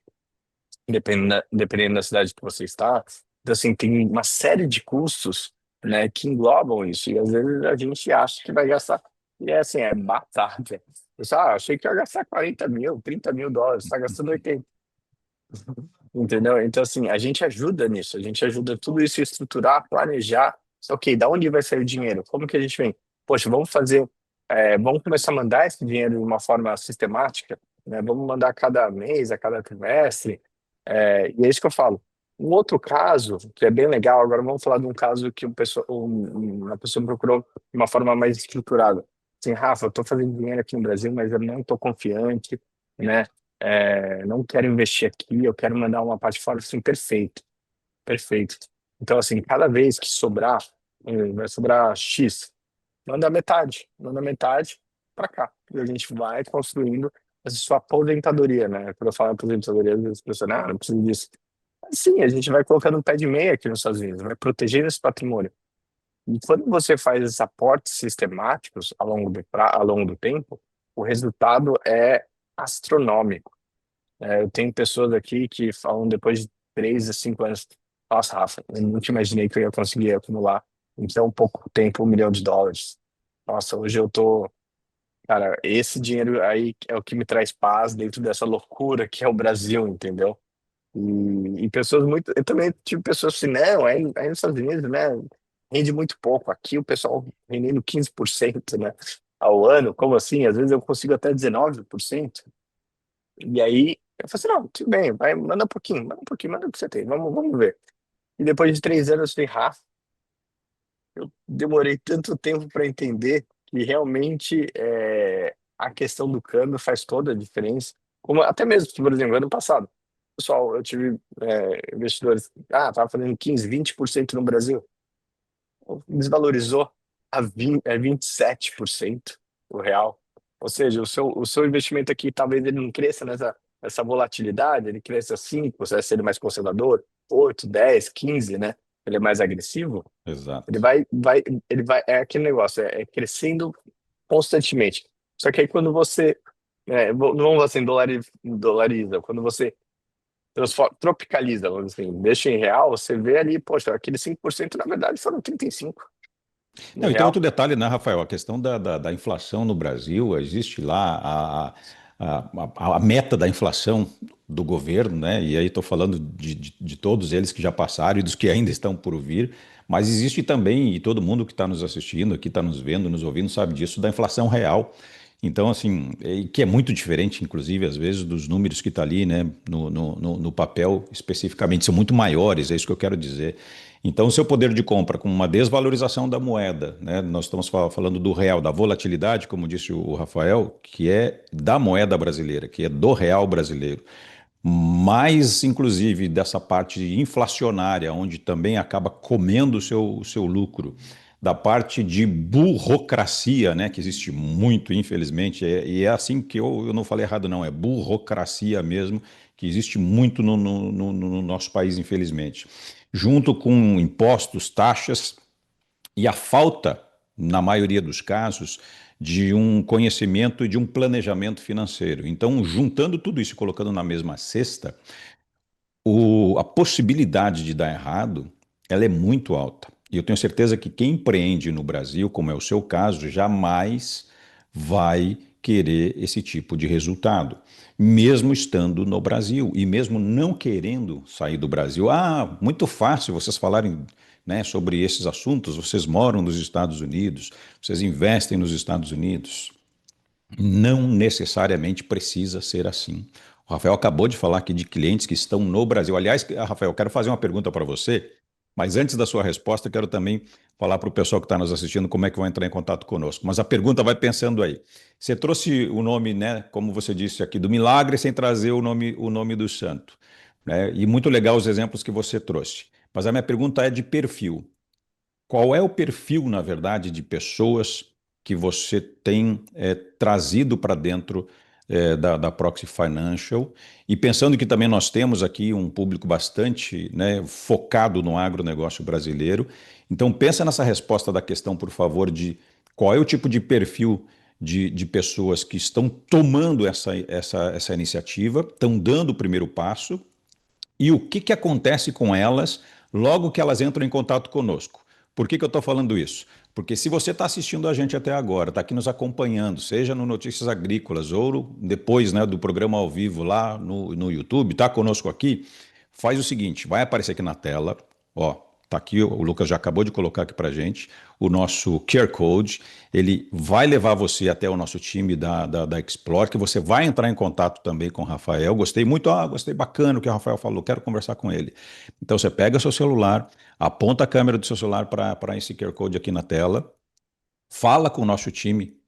dependendo da cidade que você está. Então, assim, tem uma série de custos, né, que englobam isso. E às vezes a gente acha que vai gastar. E é assim, é batata. Achei que ia gastar 40 mil, US$ 30.000, está gastando 80. Entendeu? Então, assim, a gente ajuda nisso, a gente ajuda tudo isso a estruturar, planejar. Ok, da onde vai sair o dinheiro? Como que a gente vem? Poxa, vamos começar a mandar esse dinheiro de uma forma sistemática, né? Vamos mandar a cada mês, a cada trimestre. E é isso que eu falo. Um outro caso, que é bem legal, agora vamos falar de um caso que uma pessoa me procurou de uma forma mais estruturada. Assim, Rafa, eu estou fazendo dinheiro aqui no Brasil, mas eu não estou confiante, né? não quero investir aqui, eu quero mandar uma parte fora, assim, perfeito, perfeito. Então, assim, cada vez que sobrar, vai sobrar X, manda metade para cá. E a gente vai construindo essa sua aposentadoria, né? Quando eu falo aposentadoria, às vezes as pessoas, não preciso disso. Mas sim, a gente vai colocando um pé de meia aqui nos Estados Unidos, vai protegendo esse patrimônio. E quando você faz esses aportes sistemáticos ao longo do tempo, o resultado é astronômico. Eu tenho pessoas aqui que falam depois de 3 a 5 anos, nossa, Rafa, eu nunca imaginei que eu ia conseguir acumular em tão pouco tempo US$ 1 milhão. Nossa, hoje eu tô, cara, esse dinheiro aí é o que me traz paz dentro dessa loucura que é o Brasil, entendeu? E pessoas muito. Eu também tive pessoas assim, não, aí nos Estados Unidos, né? Rende muito pouco. Aqui o pessoal rendendo 15%, né? Ao ano, como assim? Às vezes eu consigo até 19%. E aí eu falei assim, não, tudo bem, vai, manda um pouquinho, manda o que você tem, vamos ver. E depois de 3 anos eu falei, Rafa, eu demorei tanto tempo para entender que realmente a questão do câmbio faz toda a diferença. Como até mesmo, por exemplo, ano passado, pessoal, eu tive investidores, tava fazendo 15, 20% no Brasil, desvalorizou a 27% o real. Ou seja, o seu investimento aqui talvez ele não cresça nessa volatilidade, ele cresça 5, você vai ser mais conservador, 8, 10, 15, né? Ele é mais agressivo. Ele Exato. vai, é aquele negócio, é crescendo constantemente. Só que aí quando você, não vamos assim, dolariza, quando você tropicaliza, vamos dizer assim, deixa em real, você vê ali, poxa, aqueles 5% na verdade foram 35 no Não, e tem outro real. detalhe, né, Rafael? A questão da inflação no Brasil, existe lá a meta da inflação do governo, né? E aí estou falando de todos eles que já passaram e dos que ainda estão por vir, mas existe também, e todo mundo que está nos assistindo aqui, está nos vendo, nos ouvindo, sabe disso, da inflação real. Então, assim, que é muito diferente, inclusive, às vezes, dos números que está ali, né, no papel especificamente, são muito maiores, é isso que eu quero dizer. Então, o seu poder de compra com uma desvalorização da moeda, né, nós estamos falando do real, da volatilidade, como disse o Rafael, que é da moeda brasileira, que é do real brasileiro, mais, inclusive, dessa parte inflacionária, onde também acaba comendo o seu lucro, da parte de burocracia, né, que existe muito, infelizmente, e é assim que eu não falei errado, não, é burocracia mesmo, que existe muito no nosso país, infelizmente. Junto com impostos, taxas e a falta, na maioria dos casos, de um conhecimento e de um planejamento financeiro. Então, juntando tudo isso e colocando na mesma cesta, a possibilidade de dar errado, ela é muito alta. E eu tenho certeza que quem empreende no Brasil, como é o seu caso, jamais vai querer esse tipo de resultado, mesmo estando no Brasil e mesmo não querendo sair do Brasil. Ah, muito fácil vocês falarem, né, sobre esses assuntos. Vocês moram nos Estados Unidos, vocês investem nos Estados Unidos. Não necessariamente precisa ser assim. O Rafael acabou de falar aqui de clientes que estão no Brasil. Aliás, Rafael, eu quero fazer uma pergunta para você, mas antes da sua resposta, quero também falar para o pessoal que está nos assistindo como é que vai entrar em contato conosco. Mas a pergunta vai pensando aí. Você trouxe o nome, né, como você disse aqui, do milagre sem trazer o nome do santo, né? E muito legal os exemplos que você trouxe. Mas a minha pergunta é de perfil. Qual é o perfil, na verdade, de pessoas que você tem trazido para dentro da Proxy Financial? E pensando que também nós temos aqui um público bastante, né, focado no agronegócio brasileiro. Então, pensa nessa resposta da questão, por favor, de qual é o tipo de perfil de pessoas que estão tomando essa iniciativa, estão dando o primeiro passo e o que, que acontece com elas logo que elas entram em contato conosco. Por que, que eu estou falando isso? Porque se você está assistindo a gente até agora, está aqui nos acompanhando, seja no Notícias Agrícolas ou depois, né, do programa ao vivo lá no YouTube, está conosco aqui, faz o seguinte, vai aparecer aqui na tela, ó, tá aqui, o Lucas já acabou de colocar aqui para gente, o nosso QR Code, ele vai levar você até o nosso time da Explore, que você vai entrar em contato também com o Rafael. Gostei muito, gostei bacana o que o Rafael falou, quero conversar com ele. Então você pega seu celular, aponta a câmera do seu celular para esse QR Code aqui na tela, fala com o nosso time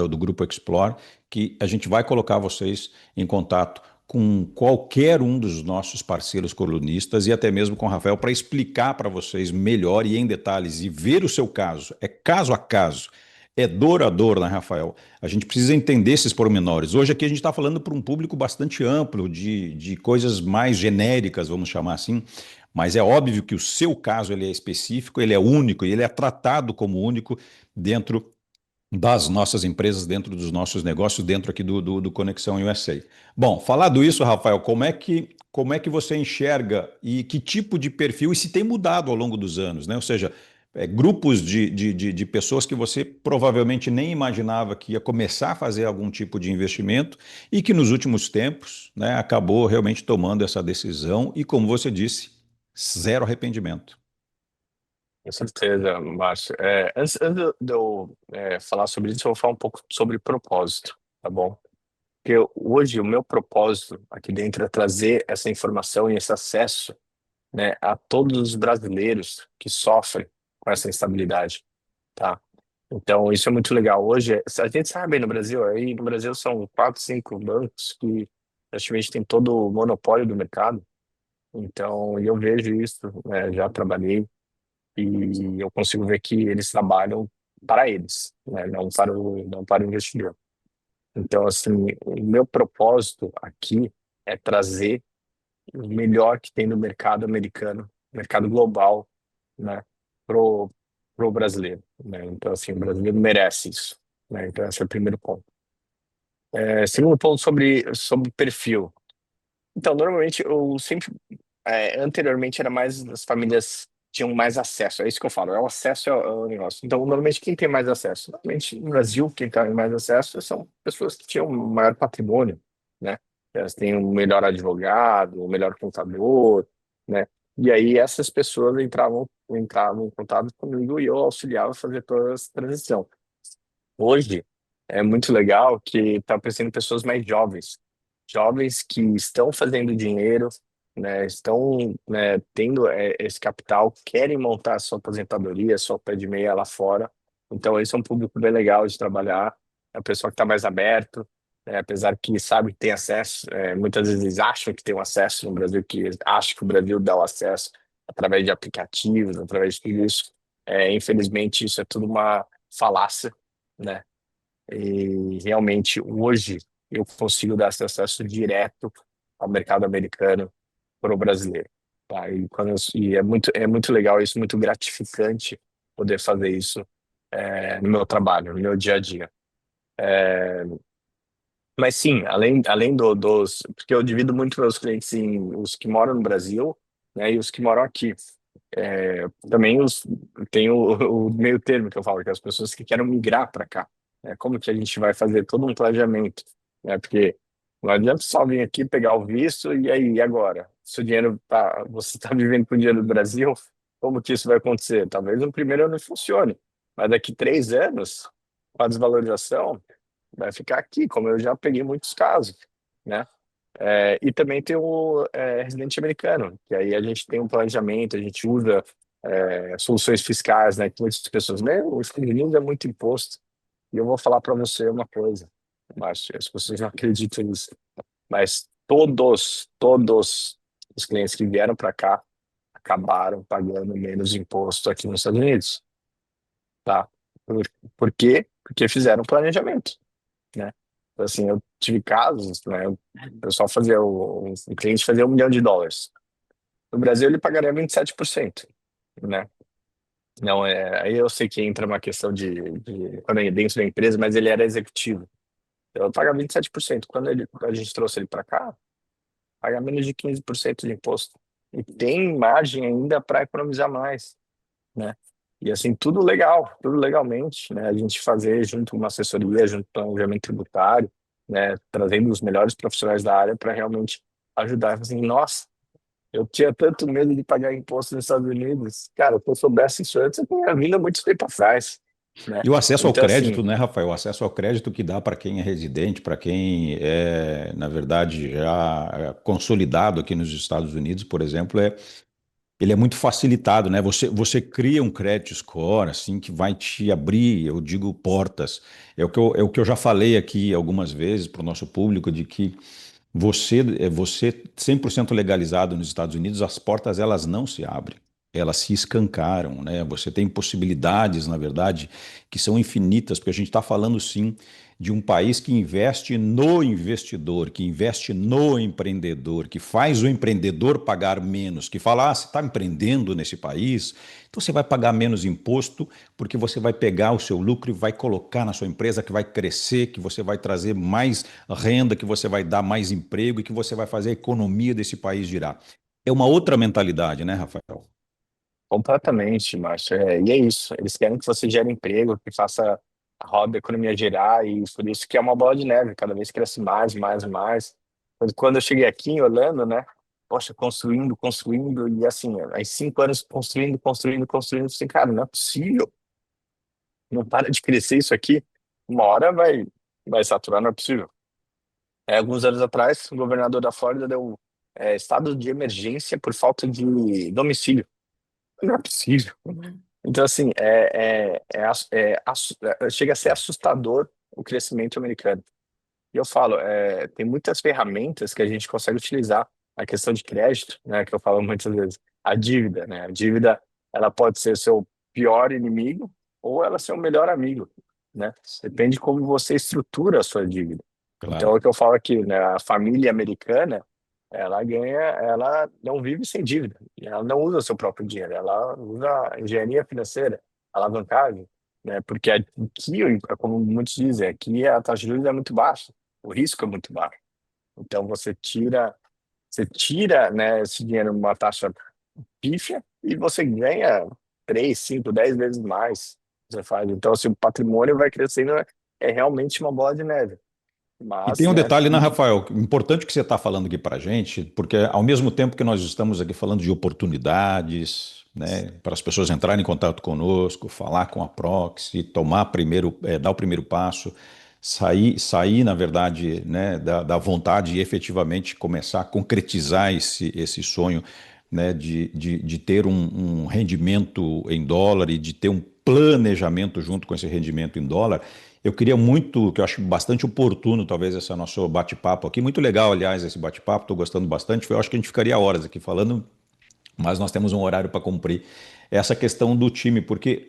do Grupo Explore, que a gente vai colocar vocês em contato com qualquer um dos nossos parceiros colunistas e até mesmo com o Rafael para explicar para vocês melhor e em detalhes e ver o seu caso. É caso a caso. É dor a dor, né, Rafael? A gente precisa entender esses pormenores. Hoje aqui a gente está falando para um público bastante amplo, de coisas mais genéricas, vamos chamar assim, mas é óbvio que o seu caso ele é específico, ele é único e ele é tratado como único dentro das nossas empresas, dentro dos nossos negócios, dentro aqui do Conexão USA. Bom, falado isso, Rafael, como é que você enxerga e que tipo de perfil, e se tem mudado ao longo dos anos, né? Ou seja, grupos de pessoas que você provavelmente nem imaginava que ia começar a fazer algum tipo de investimento e que nos últimos tempos, né, acabou realmente tomando essa decisão e, como você disse, zero arrependimento. Com certeza, Márcio. Antes de eu falar sobre isso, eu vou falar um pouco sobre propósito, tá bom? Porque hoje o meu propósito aqui dentro é trazer essa informação e esse acesso, né, a todos os brasileiros que sofrem com essa instabilidade, tá? Então, isso é muito legal. Hoje, a gente sabe no Brasil, aí no Brasil são quatro, cinco bancos que praticamente têm todo o monopólio do mercado. Então, eu vejo isso, né, já trabalhei e eu consigo ver que eles trabalham para eles, né, não para o investidor. Então, assim, o meu propósito aqui é trazer o melhor que tem no mercado americano, mercado global, né, pro brasileiro, né? Então, assim, o brasileiro merece isso, né? Então, esse é o primeiro ponto. Segundo ponto sobre perfil. Então, normalmente eu sempre, anteriormente era mais as famílias tinham mais acesso, é isso que eu falo, é o acesso ao negócio. Então, normalmente quem tem mais acesso? Normalmente no Brasil, quem tem mais acesso são pessoas que tinham um maior patrimônio, né? Elas têm um melhor advogado, um melhor contador, né? E aí essas pessoas entravam em contato comigo e eu auxiliava a fazer toda essa transição. Hoje é muito legal que está aparecendo pessoas mais jovens, jovens que estão fazendo dinheiro, né, estão, né, tendo esse capital, querem montar a sua aposentadoria, sua pé de meia lá fora. Então esse é um público bem legal de trabalhar, é a pessoa que está mais aberto, né, apesar que sabe que tem acesso, muitas vezes eles acham que tem um acesso no Brasil, que acham que o Brasil dá o acesso através de aplicativos, através de tudo isso. Infelizmente isso é tudo uma falácia, né? E realmente hoje eu consigo dar esse acesso direto ao mercado americano para o brasileiro, tá? E é muito legal isso, muito gratificante poder fazer isso no meu trabalho, no meu dia a dia. Mas sim, além dos, porque eu divido muito meus clientes em os que moram no Brasil, né, e os que moram aqui. Também tem o meio termo que eu falo, que é as pessoas que querem migrar para cá, né? Como que a gente vai fazer todo um planejamento, né? Porque não adianta só vir aqui pegar o visto e aí, e agora? Se o dinheiro você está vivendo com o dinheiro do Brasil, como que isso vai acontecer? Talvez no primeiro ano funcione, mas daqui 3 anos, com a desvalorização, vai ficar aqui, como eu já peguei muitos casos, né? E também tem o residente americano, que aí a gente tem um planejamento, a gente usa soluções fiscais, né? Que muitas pessoas, os Estados Unidos é muito imposto. E eu vou falar para você uma coisa, mas as pessoas não acreditam nisso. Mas todos os clientes que vieram para cá acabaram pagando menos imposto aqui nos Estados Unidos, tá? Por quê? Porque fizeram planejamento, né? Então, assim, eu tive casos, né? O pessoal fazia, o cliente fazia US$ 1 milhão. No Brasil, ele pagaria 27%, né? Não, aí eu sei que entra uma questão quando é dentro da empresa, mas ele era executivo. Então, eu pagava 27%. Quando a gente trouxe ele para cá, paga menos de 15% de imposto. E tem margem ainda para economizar mais, né? E assim, tudo legal, tudo legalmente, né? A gente fazer junto uma assessoria, junto com um planejamento tributário, né? Trazendo os melhores profissionais da área para realmente ajudar. Assim, nossa, eu tinha tanto medo de pagar imposto nos Estados Unidos. Cara, se eu soubesse isso antes, eu teria vindo há muito tempo atrás, né? E o acesso ao Então, assim, crédito, né, Rafael? O acesso ao crédito que dá para quem é residente, para quem é, na verdade, já consolidado aqui nos Estados Unidos, por exemplo, ele é muito facilitado, né? Você cria um crédito score, assim, que vai te abrir, eu digo, portas. É o que eu já falei aqui algumas vezes para o nosso público, de que você 100% legalizado nos Estados Unidos, as portas elas não se abrem, elas se escancaram, né? Você tem possibilidades, na verdade, que são infinitas, porque a gente está falando sim de um país que investe no investidor, que investe no empreendedor, que faz o empreendedor pagar menos, que fala, você está empreendendo nesse país, então você vai pagar menos imposto, porque você vai pegar o seu lucro e vai colocar na sua empresa, que vai crescer, que você vai trazer mais renda, que você vai dar mais emprego e que você vai fazer a economia desse país girar. É uma outra mentalidade, né, Rafael? Completamente, Márcio. E é isso. Eles querem que você gere emprego, que faça a roda da economia girar, e por isso que é uma bola de neve. Cada vez cresce mais, mais, mais. Quando eu cheguei aqui em Orlando, né? Poxa, construindo, construindo, e assim, aí 5 anos construindo, construindo, construindo. Eu falei, cara, não é possível. Não para de crescer isso aqui. Uma hora vai saturar, não é possível. Alguns anos atrás, o governador da Flórida deu estado de emergência por falta de domicílio. Não é possível. Então, assim, chega a ser assustador o crescimento americano. E eu falo, tem muitas ferramentas que a gente consegue utilizar. A questão de crédito, né, que eu falo muitas vezes. A dívida, né? A dívida, ela pode ser seu pior inimigo ou ela ser o melhor amigo, né? Depende de como você estrutura a sua dívida. Então, é Claro. o que eu falo aqui, né? A família americana, ela não vive sem dívida. Ela não usa seu próprio dinheiro, ela usa engenharia financeira, alavancagem, né? Porque aqui, como muitos dizem, aqui a taxa de juros é muito baixa, o risco é muito baixo. Então você tira, né, esse dinheiro numa taxa pífia e você ganha 3, 5, 10 vezes mais. Você faz. Então, assim, o patrimônio vai crescendo, é realmente uma bola de neve. E tem Mas, um né, detalhe, né, Rafael? Importante que você está falando aqui para a gente, porque ao mesmo tempo que nós estamos aqui falando de oportunidades, né, para as pessoas entrarem em contato conosco, falar com a Proxy, dar o primeiro passo, sair, na verdade, né, da vontade e efetivamente começar a concretizar esse sonho, né, de ter um rendimento em dólar e de ter um planejamento junto com esse rendimento em dólar. Eu queria muito, que eu acho bastante oportuno, talvez, esse nosso bate-papo aqui. Muito legal, aliás, esse bate-papo, estou gostando bastante. Eu acho que a gente ficaria horas aqui falando, mas nós temos um horário para cumprir. Essa questão do time, porque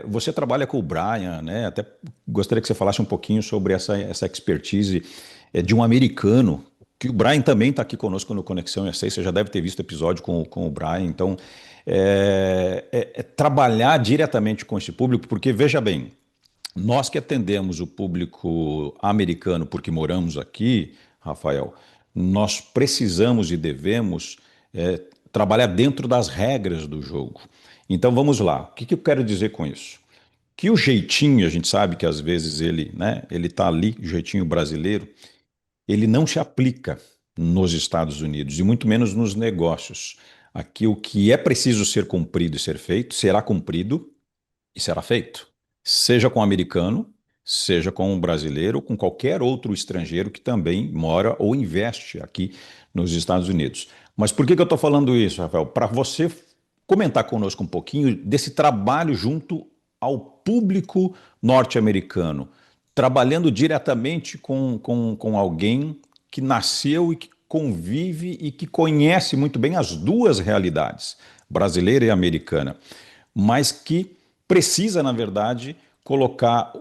você trabalha com o Brian, né? Até gostaria que você falasse um pouquinho sobre essa expertise de um americano, que o Brian também está aqui conosco no Conexão USA, você já deve ter visto o episódio com o Brian. Então, trabalhar diretamente com esse público, porque, veja bem, nós que atendemos o público americano porque moramos aqui, Rafael, nós precisamos e devemos trabalhar dentro das regras do jogo. Então vamos lá. O que que eu quero dizer com isso? Que o jeitinho, a gente sabe que às vezes ele tá ali, o jeitinho brasileiro, ele não se aplica nos Estados Unidos e muito menos nos negócios. Aqui o que é preciso ser cumprido e ser feito será cumprido e será feito. Seja com o americano, seja com o brasileiro, ou com qualquer outro estrangeiro que também mora ou investe aqui nos Estados Unidos. Mas por que que eu estou falando isso, Rafael? Para você comentar conosco um pouquinho desse trabalho junto ao público norte-americano, trabalhando diretamente com alguém que nasceu e que convive e que conhece muito bem as duas realidades, brasileira e americana, mas que precisa, na verdade, colocar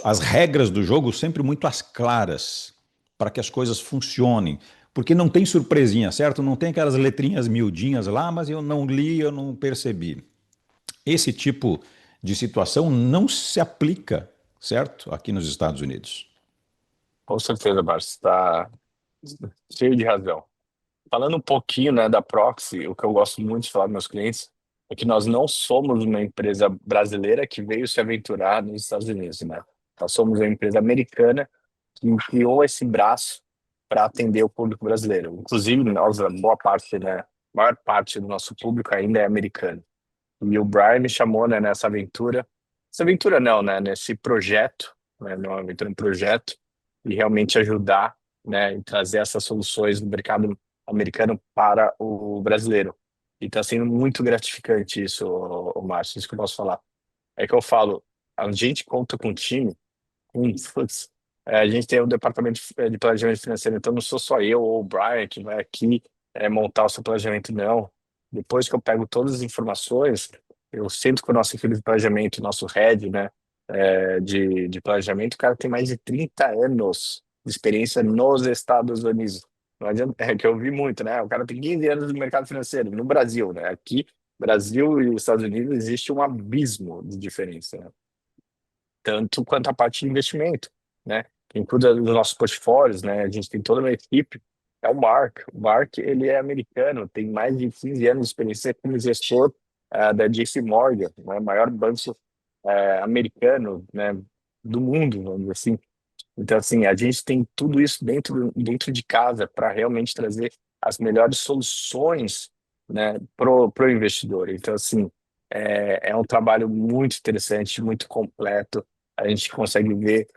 as regras do jogo sempre muito às claras para que as coisas funcionem. Porque não tem surpresinha, certo? Não tem aquelas letrinhas miudinhas lá, mas eu não li, eu não percebi. Esse tipo de situação não se aplica, certo? Aqui nos Estados Unidos. com certeza, Barça, está cheio de razão. Falando um pouquinho, né, da Proxy, o que eu gosto muito de falar para meus clientes é que nós não somos uma empresa brasileira que veio se aventurar nos Estados Unidos, né? Nós somos uma empresa americana que criou esse braço para atender o público brasileiro. Inclusive, nós, a boa parte, né, a maior parte do nosso público ainda é americano. E o Brian me chamou, né, nessa aventura. Essa aventura não, né, nesse projeto, né, não é uma aventura, um projeto, e realmente ajudar, né, e trazer essas soluções do mercado americano para o brasileiro. E está sendo muito gratificante isso, o Márcio, isso que eu posso falar. É que eu falo, a gente conta com um time, putz, a gente tem o departamento de planejamento financeiro, então não sou só eu ou o Brian que vai aqui montar o seu planejamento, não. Depois que eu pego todas as informações, eu sento com o nosso equipe de planejamento, nosso head, né, de planejamento, o cara tem mais de 30 anos de experiência nos Estados Unidos. Não adianta, é que eu vi muito, né? O cara tem 15 anos no mercado financeiro, no Brasil, né? Aqui, Brasil e os Estados Unidos, existe um abismo de diferença, né? Tanto quanto a parte de investimento, né? Quem cuida dos nossos portfólios, né? A gente tem toda uma equipe, é o Mark. O Mark, ele é americano, tem mais de 15 anos de experiência como gestor da JP Morgan, né? Maior banco americano, né? Do mundo, vamos dizer assim. Então, assim, a gente tem tudo isso dentro de casa para realmente trazer as melhores soluções, né, pro investidor. Então, assim, é um trabalho muito interessante, muito completo. A gente consegue ver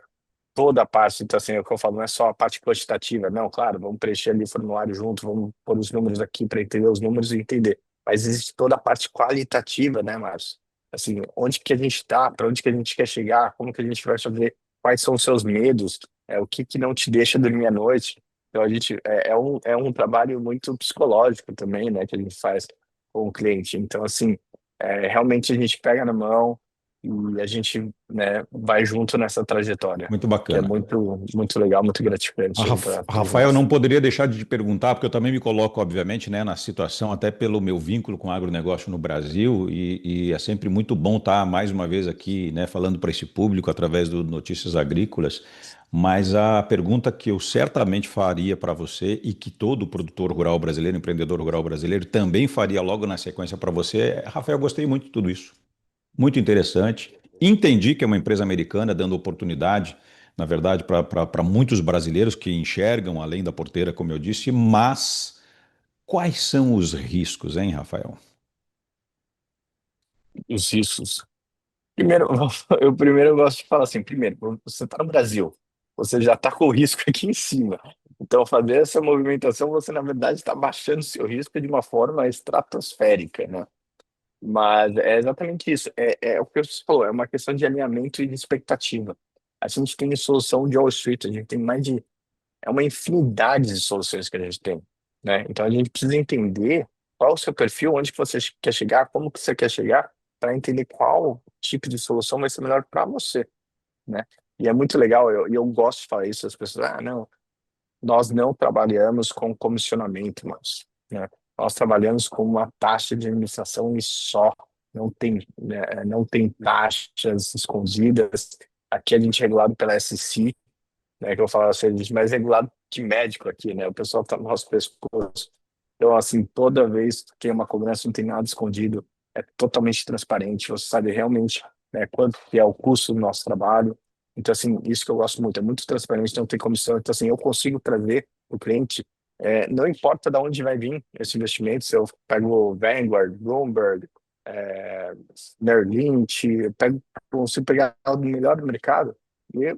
toda a parte. Então, assim, é o que eu falo, não é só a parte quantitativa. Não, claro, vamos preencher ali o formulário junto, vamos pôr os números aqui para entender os números e entender. Mas existe toda a parte qualitativa, né, Márcio? Assim, onde que a gente está, para onde que a gente quer chegar, como que a gente vai fazer, quais são os seus medos, o que que não te deixa dormir à noite. Então, a gente, é um trabalho muito psicológico também, né, que a gente faz com o cliente. Então, assim, realmente a gente pega na mão e a gente, né, vai junto nessa trajetória, Muito que é bacana. muito, muito legal, muito gratificante aí para todos Rafael, nós. não poderia deixar de te perguntar, porque eu também me coloco, obviamente, né, na situação, até pelo meu vínculo com o agronegócio no Brasil, e é sempre muito bom estar mais uma vez aqui, né, falando para esse público através do Notícias Agrícolas. Mas a pergunta que eu certamente faria para você e que todo produtor rural brasileiro, empreendedor rural brasileiro também faria logo na sequência para você é, Rafael, gostei muito de tudo isso. Muito interessante. Entendi que é uma empresa americana dando oportunidade, na verdade, para muitos brasileiros que enxergam além da porteira, como eu disse, mas quais são os riscos, hein, Rafael? Os riscos. Primeiro, primeiro eu gosto de falar assim, primeiro, quando você está no Brasil, você já está com o risco aqui em cima. Então, fazer essa movimentação, você, na verdade, está baixando o seu risco de uma forma estratosférica, né? Mas é exatamente isso. É o que você falou, é uma questão de alinhamento e de expectativa. A gente tem solução de Wall Street, a gente tem mais de é uma infinidade de soluções que a gente tem, né? Então a gente precisa entender qual o seu perfil, onde que você quer chegar, como que você quer chegar, para entender qual tipo de solução vai ser melhor para você, né? E é muito legal, eu gosto de falar isso, as pessoas, não, nós não trabalhamos com comissionamento, mas, né? Nós trabalhamos com uma taxa de administração e só, não tem, né, não tem taxas escondidas. Aqui a gente é regulado pela SEC, né, que eu falo assim, a gente é mais regulado que médico aqui, né? O pessoal tá no nosso pescoço. Então, assim, toda vez que tem uma cobrança, não tem nada escondido, é totalmente transparente, você sabe realmente, né, quanto que é o custo do nosso trabalho. Então, assim, isso que eu gosto muito, é muito transparente, não tem comissão. Então, assim, eu consigo trazer o cliente, não importa de onde vai vir esse investimento, se eu pego Vanguard, Bloomberg, é, Merrill Lynch, eu consigo pegar o melhor do mercado, e eu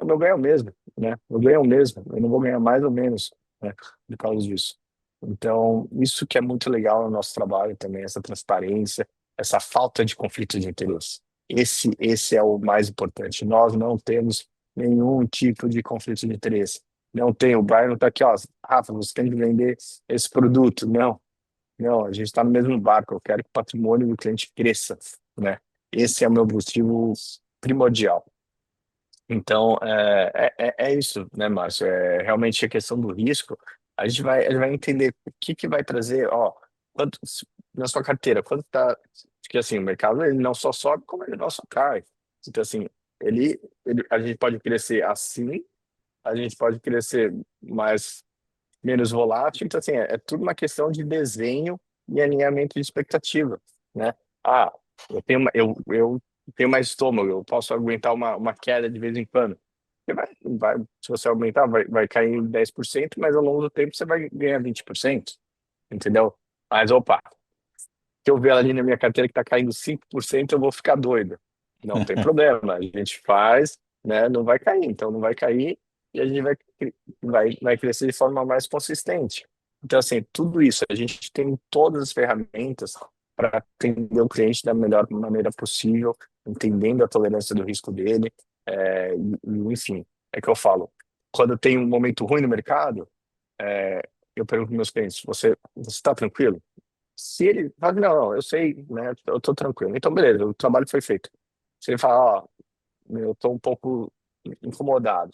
não ganho o mesmo, né? Eu ganho o mesmo, eu não vou ganhar mais ou menos, né, por causa disso. Então, isso que é muito legal no nosso trabalho também, essa transparência, essa falta de conflito de interesse. Esse é o mais importante. Nós não temos nenhum tipo de conflito de interesse. Não tem, o Brian não está aqui, ó, Rafa, você tem que vender esse produto. Não, não, a gente está no mesmo barco. Eu quero que o patrimônio do cliente cresça, né? Esse é o meu objetivo primordial. Então, é isso, né, Márcio? É realmente a questão do risco. A gente vai entender o que que vai trazer, ó, quanto, na sua carteira, quanto tá. Porque assim, o mercado ele não só sobe, como ele não só cai. Então, assim, a gente pode crescer assim, a gente pode crescer mais, menos volátil. Então, assim, é tudo uma questão de desenho e alinhamento de expectativa, né? Ah, eu tenho mais estômago, eu posso aguentar uma queda de vez em quando. Você se você aumentar, vai cair em 10%, mas ao longo do tempo você vai ganhar 20%, entendeu? Mas, opa, se eu ver ali na minha carteira que está caindo 5%, eu vou ficar doido. Não tem problema, a gente faz, né? Não vai cair, então não vai cair e a gente vai crescer de forma mais consistente. Então, assim, tudo isso, a gente tem todas as ferramentas para atender o cliente da melhor maneira possível, entendendo a tolerância do risco dele, enfim, é que eu falo, quando tem um momento ruim no mercado, eu pergunto para meus clientes, você está tranquilo? Se ele fala, não, não, eu sei, né, eu estou tranquilo, então beleza, o trabalho foi feito. Se ele fala, ó, eu estou um pouco incomodado,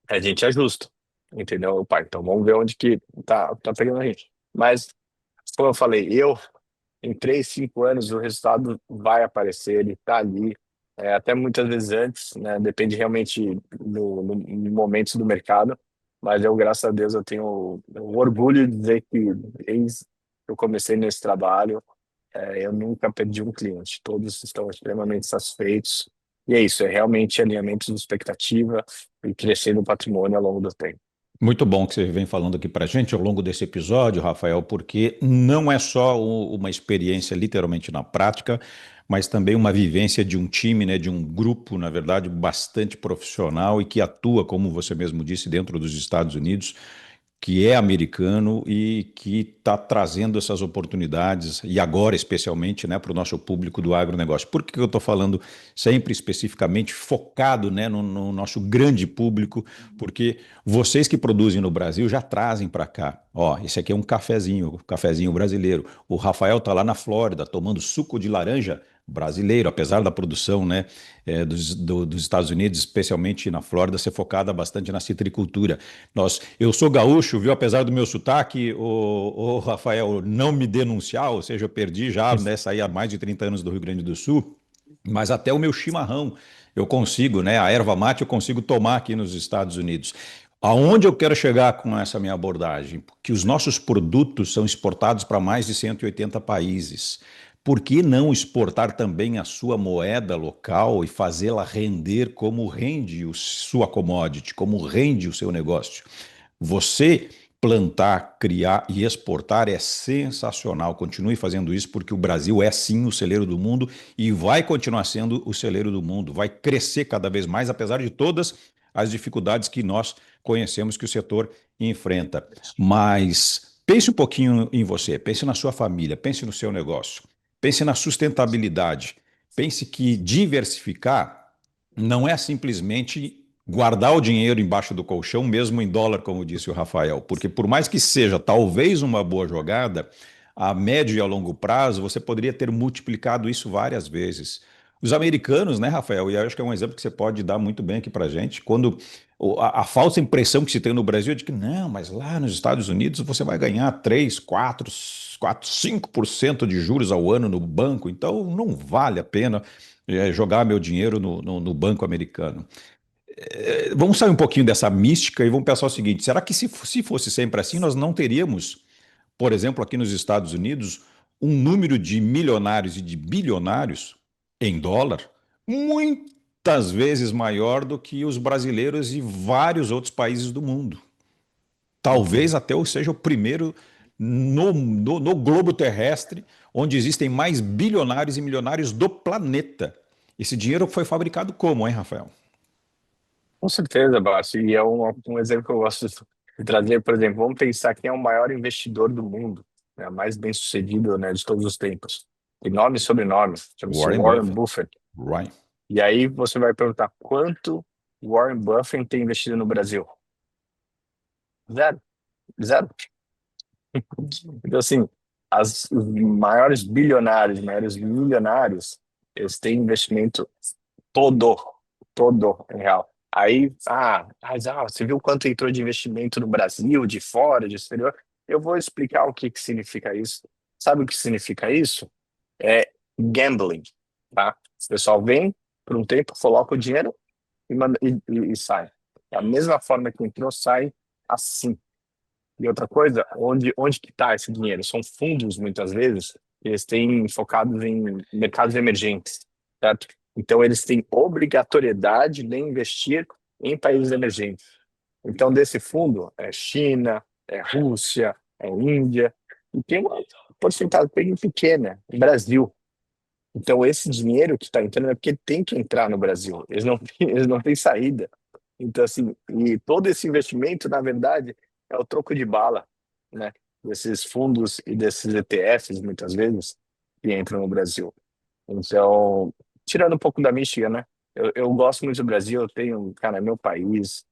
a gente ajusta, entendeu, pai? Então vamos ver onde que tá pegando a gente. Mas, como eu falei, em 3, 5 anos, o resultado vai aparecer, ele está ali, até muitas vezes antes, né? Depende realmente no momento do mercado. Mas eu, graças a Deus, eu tenho o orgulho de dizer que desde que eu comecei nesse trabalho, eu nunca perdi um cliente. Todos estão extremamente satisfeitos. E é isso, é realmente alinhamento de expectativa e crescer no patrimônio ao longo do tempo. Muito bom que você vem falando aqui para gente ao longo desse episódio, Rafael, porque não é só uma experiência literalmente na prática, mas também uma vivência de um time, né, de um grupo, na verdade, bastante profissional e que atua, como você mesmo disse, dentro dos Estados Unidos, que é americano e que está trazendo essas oportunidades, e agora especialmente, né, para o nosso público do agronegócio. Por que eu estou falando sempre especificamente focado, né, no nosso grande público? Porque vocês que produzem no Brasil já trazem para cá. Ó, esse aqui é um cafezinho brasileiro. O Rafael está lá na Flórida tomando suco de laranja brasileiro, apesar da produção, né, dos Estados Unidos, especialmente na Flórida, ser focada bastante na citricultura. Eu sou gaúcho, viu? Apesar do meu sotaque, o Rafael não me denunciar, ou seja, eu perdi já, né, saí há mais de 30 anos do Rio Grande do Sul, mas até o meu chimarrão eu consigo, né? A erva mate eu consigo tomar aqui nos Estados Unidos. Aonde eu quero chegar com essa minha abordagem? Que os nossos produtos são exportados para mais de 180 países. Por que não exportar também a sua moeda local e fazê-la render como rende sua commodity, como rende o seu negócio? Você plantar, criar e exportar é sensacional. Continue fazendo isso porque o Brasil é sim o celeiro do mundo e vai continuar sendo o celeiro do mundo. Vai crescer cada vez mais, apesar de todas as dificuldades que nós conhecemos que o setor enfrenta. Mas pense um pouquinho em você, pense na sua família, pense no seu negócio, pense na sustentabilidade. Pense que diversificar não é simplesmente guardar o dinheiro embaixo do colchão, mesmo em dólar, como disse o Rafael, porque por mais que seja talvez uma boa jogada, a médio e a longo prazo você poderia ter multiplicado isso várias vezes. Os americanos, né, Rafael, e eu acho que é um exemplo que você pode dar muito bem aqui para gente, quando a falsa impressão que se tem no Brasil é de que não, mas lá nos Estados Unidos você vai ganhar 3, 4, 5% de juros ao ano no banco, então não vale a pena jogar meu dinheiro no banco americano. Vamos sair um pouquinho dessa mística e vamos pensar o seguinte: será que se fosse sempre assim, nós não teríamos, por exemplo, aqui nos Estados Unidos, um número de milionários e de bilionários em dólar muitas vezes maior do que os brasileiros e vários outros países do mundo? Talvez até eu seja o primeiro no globo terrestre onde existem mais bilionários e milionários do planeta. Esse dinheiro foi fabricado como, hein, Rafael? Com certeza, Bárcio. E é um exemplo que eu gosto de trazer, por exemplo, vamos pensar quem é o maior investidor do mundo, né, mais bem-sucedido, né, de todos os tempos. E nome e sobrenome, chama-se Warren Warren Buffett. Buffett. Right. E aí você vai perguntar quanto Warren Buffett tem investido no Brasil? Zero, zero. Então, assim, os maiores bilionários, os maiores milionários, eles têm investimento todo, todo em real. Aí, você viu quanto entrou de investimento no Brasil, de fora, de exterior? Eu vou explicar o que que significa isso. Sabe o que significa isso? É gambling, tá? O pessoal vem por um tempo, coloca o dinheiro e sai. Da mesma forma que entrou, sai assim. E outra coisa, onde que está esse dinheiro? São fundos, muitas vezes, eles têm focados em mercados emergentes, certo? Então, eles têm obrigatoriedade de investir em países emergentes. Então, desse fundo, é China, é Rússia, é Índia, e tem uma porcentagem bem pequena, no Brasil. Então, esse dinheiro que está entrando é porque tem que entrar no Brasil. Eles não têm saída. Então, assim, e todo esse investimento, na verdade, é o troco de bala. né, desses fundos e desses ETFs, muitas vezes, que entram no Brasil. Então, tirando um pouco da mística, né? Eu gosto muito do Brasil, eu tenho, cara, é meu país,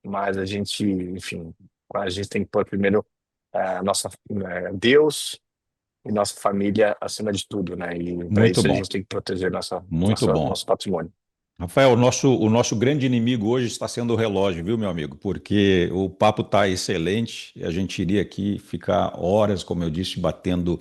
mas a gente, enfim, a gente tem que pôr primeiro nossa, Deus e nossa família acima de tudo, né? E para Muito isso a bom, gente tem que proteger muito bom. nosso patrimônio. Rafael, o nosso grande inimigo hoje está sendo o relógio, viu, meu amigo? Porque o papo está excelente e a gente iria aqui ficar horas, como eu disse, batendo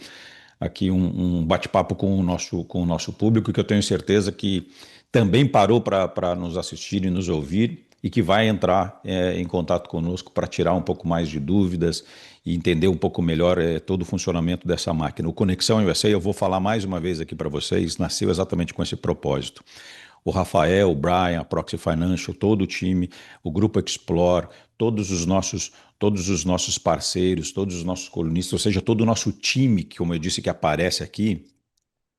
aqui um bate-papo com o nosso público, que eu tenho certeza que também parou para nos assistir e nos ouvir e que vai entrar em contato conosco para tirar um pouco mais de dúvidas e entender um pouco melhor todo o funcionamento dessa máquina. O Conexão USA, eu vou falar mais uma vez aqui para vocês, nasceu exatamente com esse propósito. O Rafael, o Brian, a Proxy Financial, todo o time, o Grupo Explore, todos os nossos parceiros, todos os nossos colunistas, ou seja, todo o nosso time, que, como eu disse, que aparece aqui,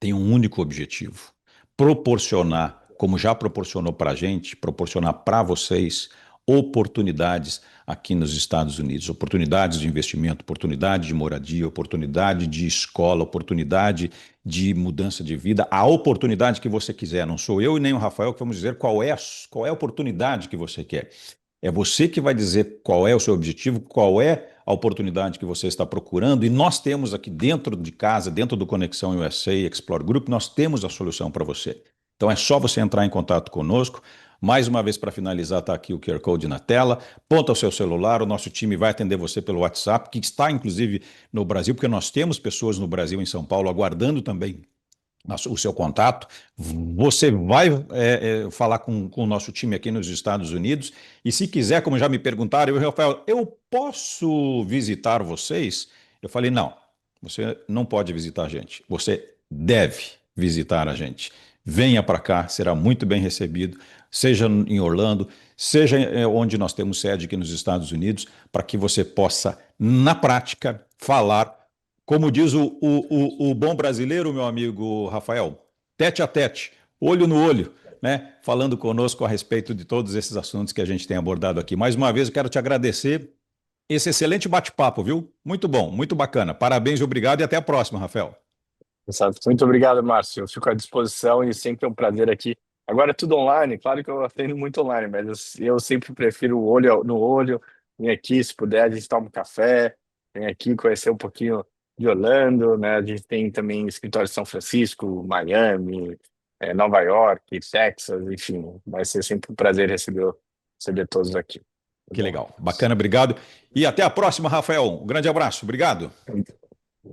tem um único objetivo: proporcionar, como já proporcionou para a gente, proporcionar para vocês oportunidades aqui nos Estados Unidos, oportunidades de investimento, oportunidade de moradia, oportunidade de escola, oportunidade de mudança de vida, a oportunidade que você quiser. Não sou eu e nem o Rafael que vamos dizer qual é a oportunidade que você quer. É você que vai dizer qual é o seu objetivo, qual é a oportunidade que você está procurando, e nós temos aqui dentro de casa, dentro do Conexão USA Explore Group, nós temos a solução para você. Então é só você entrar em contato conosco. Mais uma vez, para finalizar, está aqui o QR Code na tela. Ponta o seu celular, o nosso time vai atender você pelo WhatsApp, que está inclusive no Brasil, porque nós temos pessoas no Brasil, em São Paulo, aguardando também o seu contato. Você vai falar com o nosso time aqui nos Estados Unidos. E se quiser, como já me perguntaram, Rafael, eu posso visitar vocês? Eu falei, não, você não pode visitar a gente. Você deve visitar a gente. Venha para cá, será muito bem recebido, seja em Orlando, seja onde nós temos sede aqui nos Estados Unidos, para que você possa, na prática, falar como diz o bom brasileiro, meu amigo Rafael, tete a tete, olho no olho, né? Falando conosco a respeito de todos esses assuntos que a gente tem abordado aqui. Mais uma vez, eu quero te agradecer esse excelente bate-papo, viu? Muito bom, muito bacana. Parabéns, obrigado e até a próxima, Rafael. Exato. Muito obrigado, Márcio. Eu fico à disposição e sempre é um prazer aqui. Agora é tudo online, claro que eu atendo muito online, mas eu sempre prefiro o olho no olho. Vem aqui, se puder, a gente toma um café, vem aqui conhecer um pouquinho de Orlando, né? A gente tem também escritório em São Francisco, Miami, Nova York, Texas, enfim. Vai ser sempre um prazer receber todos aqui. Tá Que bom? legal, bacana, obrigado. E até a próxima, Rafael. Um grande abraço, obrigado.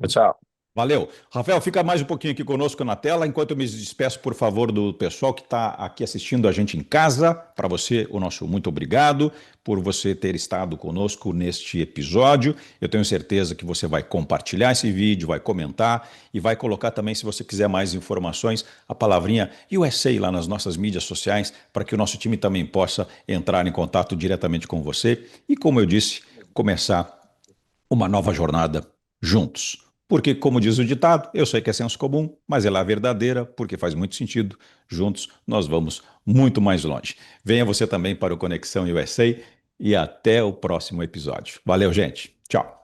Tchau. Valeu. Rafael, fica mais um pouquinho aqui conosco na tela, enquanto eu me despeço, por favor, do pessoal que está aqui assistindo a gente em casa. Para você, o nosso muito obrigado por você ter estado conosco neste episódio. Eu tenho certeza que você vai compartilhar esse vídeo, vai comentar e vai colocar também, se você quiser mais informações, a palavrinha USA lá nas nossas mídias sociais, para que o nosso time também possa entrar em contato diretamente com você e, como eu disse, começar uma nova jornada juntos. Porque, como diz o ditado, eu sei que é senso comum, mas ela é verdadeira, porque faz muito sentido. Juntos nós vamos muito mais longe. Venha você também para o Conexão USA e até o próximo episódio. Valeu, gente. Tchau.